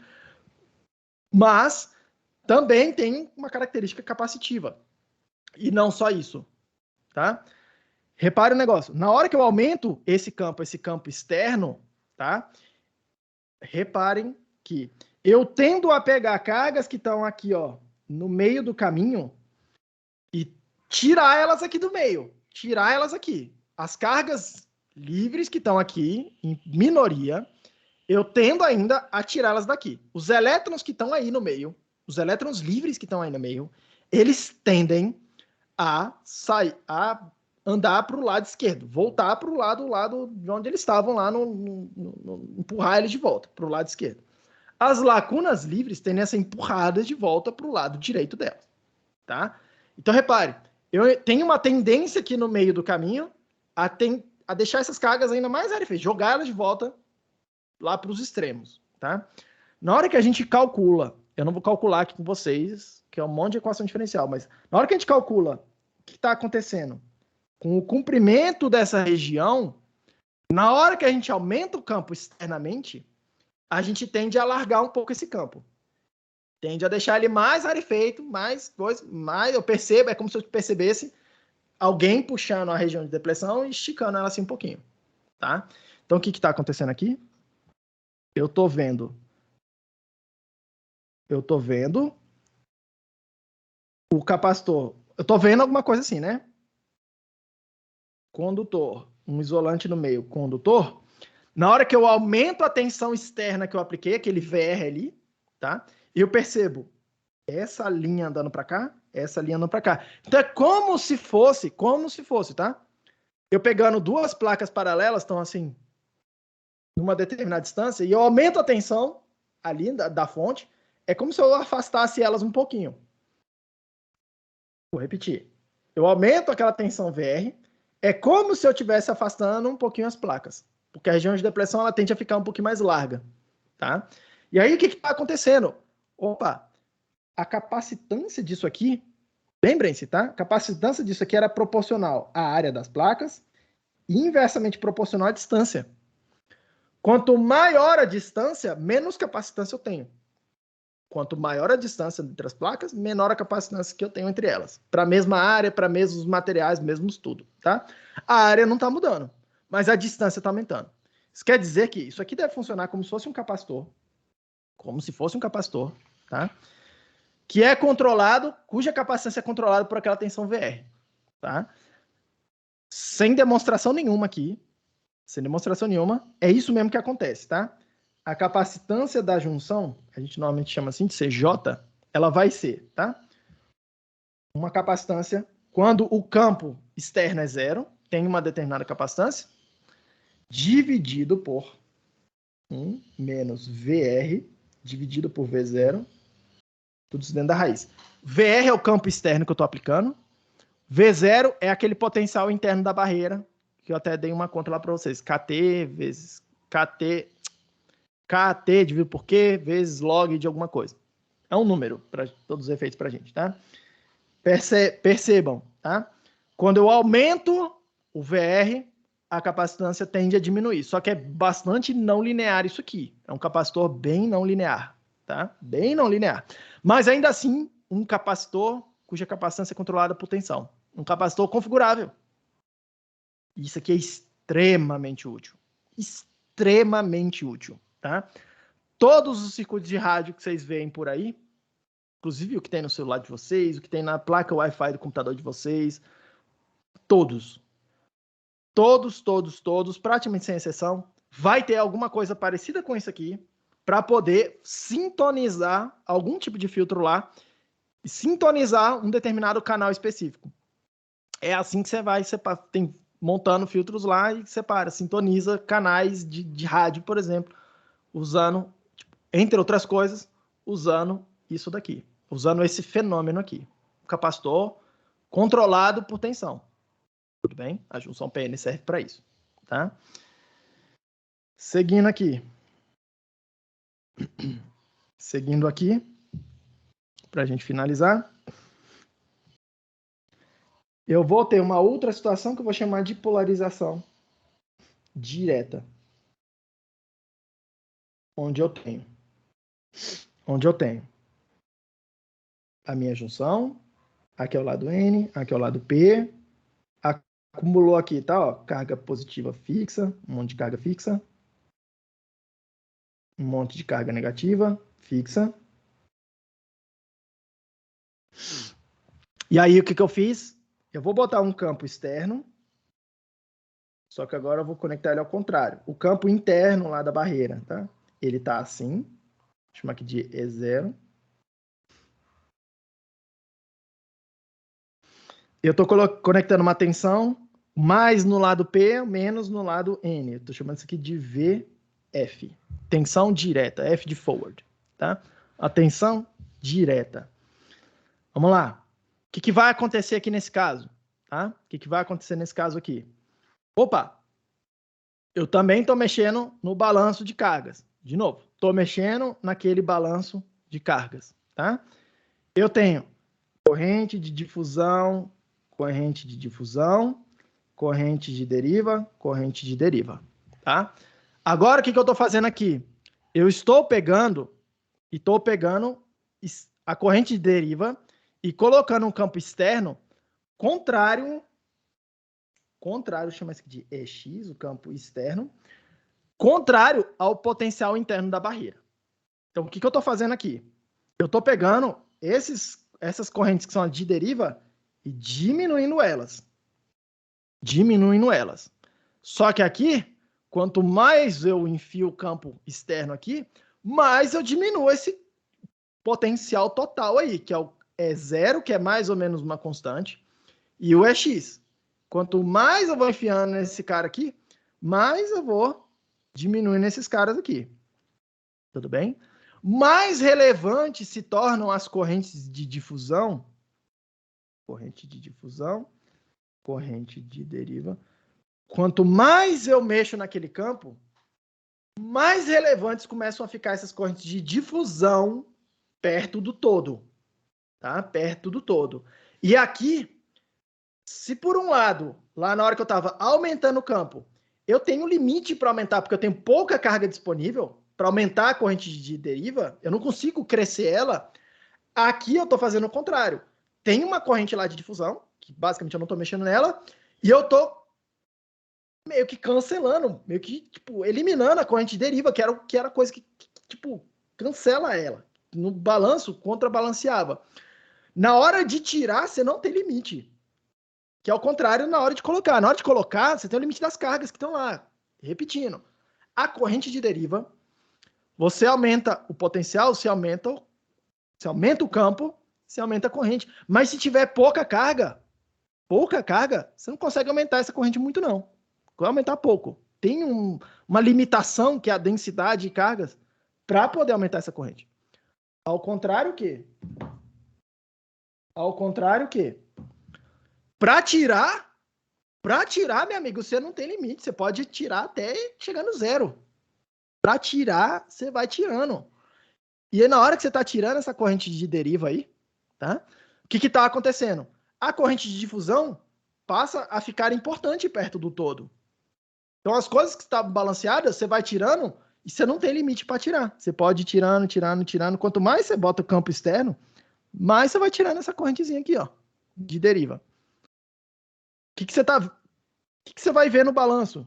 Mas também tem uma característica capacitiva. E não só isso, tá? Repare o negócio. Na hora que eu aumento esse campo externo, tá? Reparem que eu tendo a pegar cargas que estão aqui, ó, no meio do caminho e tirar elas aqui do meio. Tirar elas aqui. As cargas livres que estão aqui, em minoria, eu tendo ainda a tirá-las daqui. Os elétrons que estão aí no meio, os elétrons livres que estão aí no meio, eles tendem a andar para o lado esquerdo, voltar para o lado de onde eles estavam lá, empurrar eles de volta para o lado esquerdo. As lacunas livres têm essa empurrada de volta para o lado direito delas, tá? Então, repare, eu tenho uma tendência aqui no meio do caminho a deixar essas cargas ainda mais rarefeitas, jogar elas de volta lá para os extremos, tá? Na hora que a gente calcula, eu não vou calcular aqui com vocês, que é um monte de equação diferencial, mas na hora que a gente calcula o que está acontecendo com o comprimento dessa região, na hora que a gente aumenta o campo externamente, a gente tende a alargar um pouco esse campo. Tende a deixar ele mais rarefeito, mais eu percebo, é como se eu percebesse alguém puxando a região de depressão e esticando ela assim um pouquinho, tá? Então, o que está acontecendo aqui? Eu estou vendo o capacitor. Eu estou vendo alguma coisa assim, né? Condutor, um isolante no meio, condutor. Na hora que eu aumento a tensão externa que eu apliquei, aquele VR ali, tá? Eu percebo essa linha andando para cá, essa linha andando para cá. Então é como se fosse, tá? Eu pegando duas placas paralelas, estão assim, numa determinada distância, e eu aumento a tensão ali da fonte, é como se eu afastasse elas um pouquinho. Vou repetir. Eu aumento aquela tensão VR, é como se eu estivesse afastando um pouquinho as placas, porque a região de depressão ela tende a ficar um pouquinho mais larga, tá? E aí o que está acontecendo? Opa, a capacitância disso aqui, lembrem-se, tá? A capacitância disso aqui era proporcional à área das placas e inversamente proporcional à distância. Quanto maior a distância, menos capacitância eu tenho. Quanto maior a distância entre as placas, menor a capacitância que eu tenho entre elas. Para a mesma área, para mesmos materiais, mesmos tudo, tá? A área não está mudando, mas a distância está aumentando. Isso quer dizer que isso aqui deve funcionar como se fosse um capacitor. Como se fosse um capacitor, tá? Que é controlado, cuja capacitância é controlada por aquela tensão VR, tá? Sem demonstração nenhuma aqui, é isso mesmo que acontece, tá? A capacitância da junção, a gente normalmente chama assim de CJ, ela vai ser, tá? Uma capacitância, quando o campo externo é zero, tem uma determinada capacitância, dividido por 1 menos VR, dividido por V0, tudo isso dentro da raiz. VR é o campo externo que eu estou aplicando, V0 é aquele potencial interno da barreira, que eu até dei uma conta lá para vocês, KT vezes KT dividido por Q vezes log de alguma coisa. É um número para todos os efeitos para a gente, tá? Percebam, tá? Quando eu aumento o VR, a capacitância tende a diminuir. Só que é bastante não linear isso aqui. É um capacitor bem não linear, tá? Bem não linear. Mas ainda assim, um capacitor cuja capacitância é controlada por tensão. Um capacitor configurável. Isso aqui é extremamente útil. Extremamente útil, tá? Todos os circuitos de rádio que vocês veem por aí, inclusive o que tem no celular de vocês, o que tem na placa Wi-Fi do computador de vocês, todos, praticamente sem exceção, vai ter alguma coisa parecida com isso aqui para poder sintonizar algum tipo de filtro lá e sintonizar um determinado canal específico. É assim que você vai montando filtros lá e separa, sintoniza canais de rádio, por exemplo, usando, entre outras coisas, usando isso daqui, usando esse fenômeno aqui. O capacitor controlado por tensão. Tudo bem? A junção PN serve para isso, tá? Seguindo aqui. Seguindo aqui, para a gente finalizar. Eu vou ter uma outra situação que eu vou chamar de polarização direta. Onde eu tenho a minha junção, aqui é o lado N, aqui é o lado P, acumulou aqui, tá? Ó, carga positiva fixa, um monte de carga fixa, um monte de carga negativa fixa. E aí, o que eu fiz? Eu vou botar um campo externo, só que agora eu vou conectar ele ao contrário. O campo interno lá da barreira, tá? Ele tá assim, vou chamar aqui de E0. Eu estou conectando uma tensão mais no lado P, menos no lado N. Eu estou chamando isso aqui de VF. Tensão direta, F de forward, tá? A tensão direta. Vamos lá. O que vai acontecer aqui nesse caso? Tá? O que vai acontecer nesse caso aqui? Opa! Eu também estou mexendo no balanço de cargas. De novo, estou mexendo naquele balanço de cargas, tá? Eu tenho corrente de difusão, corrente de difusão, corrente de deriva, tá? Agora, o que eu estou fazendo aqui? Eu estou pegando a corrente de deriva e colocando um campo externo contrário, chama isso aqui de EX, o campo externo, contrário ao potencial interno da barreira. Então, o que eu estou fazendo aqui? Eu estou pegando essas correntes que são de deriva e diminuindo elas. Só que aqui, quanto mais eu enfio o campo externo aqui, mais eu diminuo esse potencial total aí, que é o E0, que é mais ou menos uma constante, e o EX. Quanto mais eu vou enfiando nesse cara aqui, mais eu vou diminuindo esses caras aqui. Tudo bem? Mais relevantes se tornam as correntes de difusão, corrente de deriva. Quanto mais eu mexo naquele campo, mais relevantes começam a ficar essas correntes de difusão perto do todo, tá? Perto do todo. E aqui, se por um lado, lá na hora que eu estava aumentando o campo, eu tenho limite para aumentar, porque eu tenho pouca carga disponível para aumentar a corrente de deriva, eu não consigo crescer ela. Aqui eu estou fazendo o contrário. Tem uma corrente lá de difusão, que basicamente eu não estou mexendo nela, e eu estou meio que cancelando, meio que, tipo, eliminando a corrente de deriva, que era coisa que, tipo, cancela ela. No balanço, contrabalanceava. Na hora de tirar, você não tem limite. Que é o contrário na hora de colocar. Na hora de colocar, você tem o limite das cargas que estão lá. Repetindo. A corrente de deriva, você aumenta o potencial, você aumenta o campo, você aumenta a corrente. Mas se tiver pouca carga, você não consegue aumentar essa corrente muito, não. Vai aumentar pouco. Tem uma limitação, que é a densidade de cargas, para poder aumentar essa corrente. Ao contrário que? Para tirar, meu amigo, você não tem limite. Você pode tirar até chegar no zero. Para tirar, você vai tirando. E aí, na hora que você está tirando essa corrente de deriva aí, tá? O que está acontecendo? A corrente de difusão passa a ficar importante perto do todo. Então, as coisas que estavam balanceadas, você vai tirando e você não tem limite para tirar. Você pode ir tirando. Quanto mais você bota o campo externo, mais você vai tirando essa correntezinha aqui, ó, de deriva. O que você vai ver no balanço?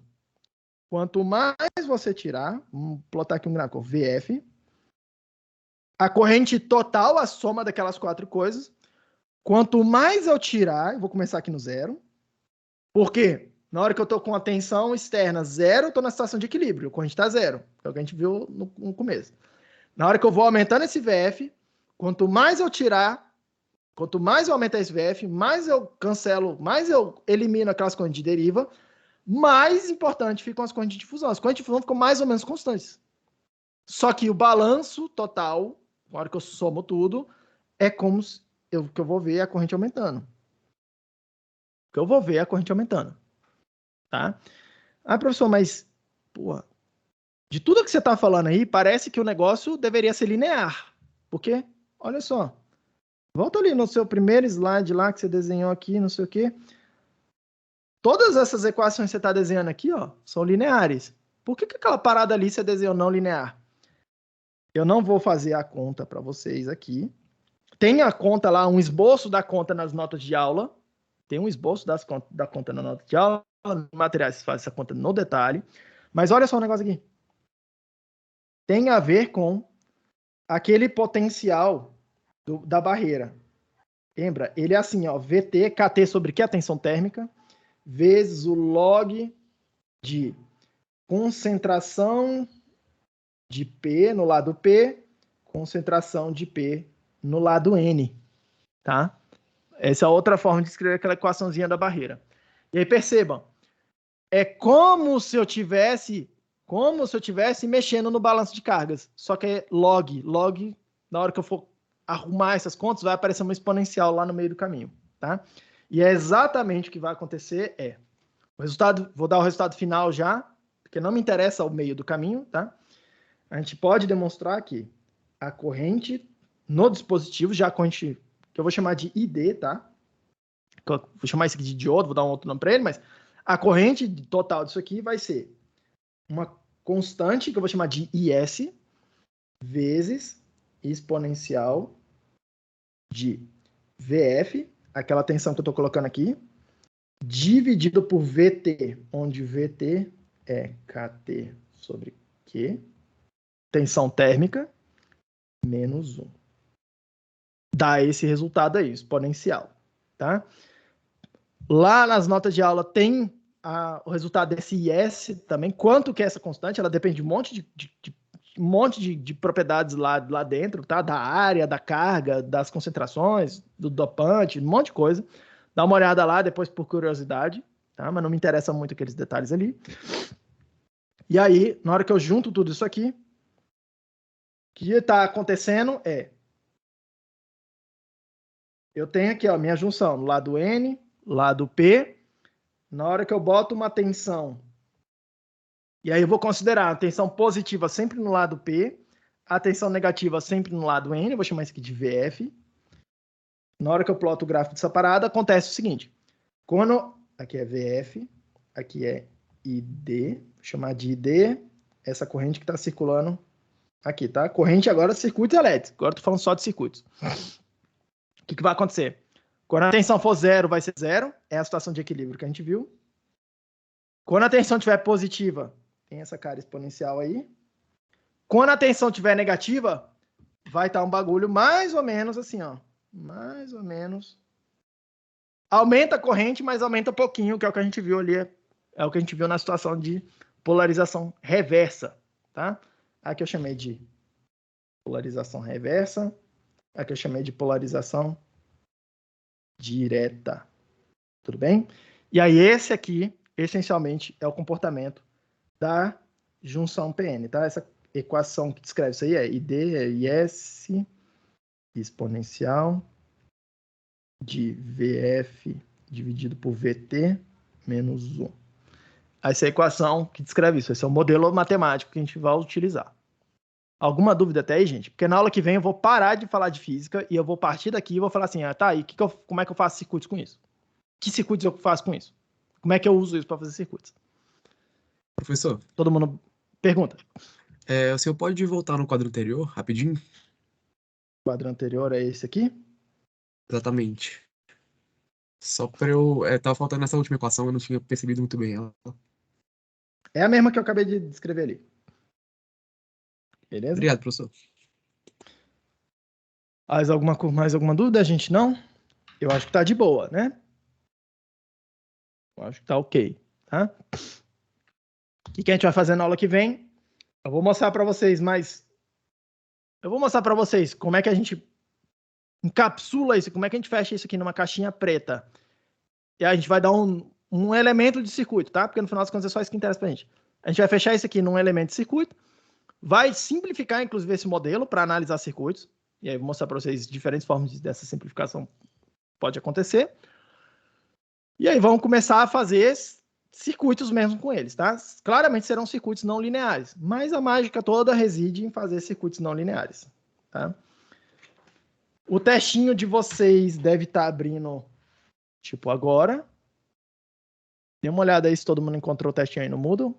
Quanto mais você tirar, vamos plotar aqui um gráfico, VF, a corrente total, a soma daquelas 4 coisas, quanto mais eu tirar, eu vou começar aqui no 0, porque na hora que eu estou com a tensão externa 0, eu estou na situação de equilíbrio, a corrente está 0, é o que a gente viu no começo. Na hora que eu vou aumentando esse VF, quanto mais eu tirar, quanto mais eu aumentar esse VF, mais eu cancelo, mais eu elimino aquelas correntes de deriva, mais importante ficam as correntes de difusão. As correntes de difusão ficam mais ou menos constantes. Só que o balanço total, na hora que eu somo tudo, é como que eu vou ver a corrente aumentando. Tá? Ah, professor, mas, porra, de tudo que você está falando aí, parece que o negócio deveria ser linear. Por quê? Olha só. Volta ali no seu primeiro slide lá que você desenhou aqui, não sei o quê. Todas essas equações que você está desenhando aqui, ó, são lineares. Por que aquela parada ali você desenhou não linear? Eu não vou fazer a conta para vocês aqui. Tem a conta lá, um esboço da conta nas notas de aula. Tem um esboço da conta na nota de aula. No materiais você faz essa conta no detalhe. Mas olha só um negócio aqui. Tem a ver com aquele potencial da barreira. Lembra? Ele é assim, ó, VT, KT sobre que? A tensão térmica, vezes o log de concentração de P no lado P, concentração de P no lado N, tá? Essa é outra forma de escrever aquela equaçãozinha da barreira. E aí percebam, é como se eu tivesse mexendo no balanço de cargas, só que é log, na hora que eu for arrumar essas contas, vai aparecer uma exponencial lá no meio do caminho, tá? E é exatamente o que vai acontecer, o resultado, vou dar o resultado final já, porque não me interessa o meio do caminho, tá? A gente pode demonstrar que a corrente no dispositivo, já a corrente que eu vou chamar de ID, tá? Vou chamar isso aqui de diodo, vou dar um outro nome para ele, mas a corrente total disso aqui vai ser uma constante, que eu vou chamar de IS, vezes exponencial de VF, aquela tensão que eu estou colocando aqui, dividido por VT, onde VT é KT sobre Q, tensão térmica, menos 1. Dá esse resultado aí, exponencial, tá? Lá nas notas de aula tem o resultado desse IS também, quanto que é essa constante, ela depende de um monte de propriedades lá dentro, tá? Da área, da carga, das concentrações, do dopante, um monte de coisa. Dá uma olhada lá depois por curiosidade, tá? Mas não me interessa muito aqueles detalhes ali. E aí, na hora que eu junto tudo isso aqui, o que está acontecendo eu tenho aqui, ó, minha junção, no lado N, lado P. Na hora que eu boto uma tensão, e aí eu vou considerar a tensão positiva sempre no lado P, a tensão negativa sempre no lado N, eu vou chamar isso aqui de VF. Na hora que eu ploto o gráfico dessa parada, acontece o seguinte. Quando aqui é VF, aqui é ID, vou chamar de ID, essa corrente que está circulando aqui, tá? Corrente agora circuitos elétricos, agora estou falando só de circuitos. O que vai acontecer? Quando a tensão for 0, vai ser 0, é a situação de equilíbrio que a gente viu. Quando a tensão estiver positiva, tem essa cara exponencial aí. Quando a tensão estiver negativa, vai estar um bagulho mais ou menos assim, ó. Mais ou menos. Aumenta a corrente, mas aumenta um pouquinho, que é o que a gente viu ali. É o que a gente viu na situação de polarização reversa, tá? Aqui eu chamei de polarização reversa. Aqui eu chamei de polarização direta. Tudo bem? E aí esse aqui, essencialmente, é o comportamento da junção PN, tá? Essa equação que descreve isso aí é ID, é IS, exponencial de VF dividido por VT menos 1. Essa é a equação que descreve isso. Esse é o modelo matemático que a gente vai utilizar. Alguma dúvida até aí, gente? Porque na aula que vem eu vou parar de falar de física e eu vou partir daqui e vou falar assim, tá, e como é que eu faço circuitos com isso? Que circuitos eu faço com isso? Como é que eu uso isso para fazer circuitos? Professor, Todo mundo pergunta. o senhor pode voltar no quadro anterior, rapidinho? O quadro anterior é esse aqui. Exatamente. Só para eu... tava faltando essa última equação, eu não tinha percebido muito bem ela. É a mesma que eu acabei de descrever ali. Beleza? Obrigado, professor. Mais alguma dúvida, gente? Não? Eu acho que tá de boa, né? Eu acho que tá ok, tá? O que a gente vai fazer na aula que vem? Eu vou mostrar para vocês como é que a gente encapsula isso, como é que a gente fecha isso aqui numa caixinha preta. E a gente vai dar um elemento de circuito, tá? Porque no final das contas é só isso que interessa pra gente. A gente vai fechar isso aqui num elemento de circuito, vai simplificar, inclusive, esse modelo para analisar circuitos. E aí eu vou mostrar para vocês diferentes formas dessa simplificação pode acontecer. E aí vamos começar a fazer circuitos mesmo com eles, tá? Claramente serão circuitos não lineares, mas a mágica toda reside em fazer circuitos não lineares, tá? O testinho de vocês deve estar abrindo, tipo, agora. Dê uma olhada aí se todo mundo encontrou o testinho aí no Moodle.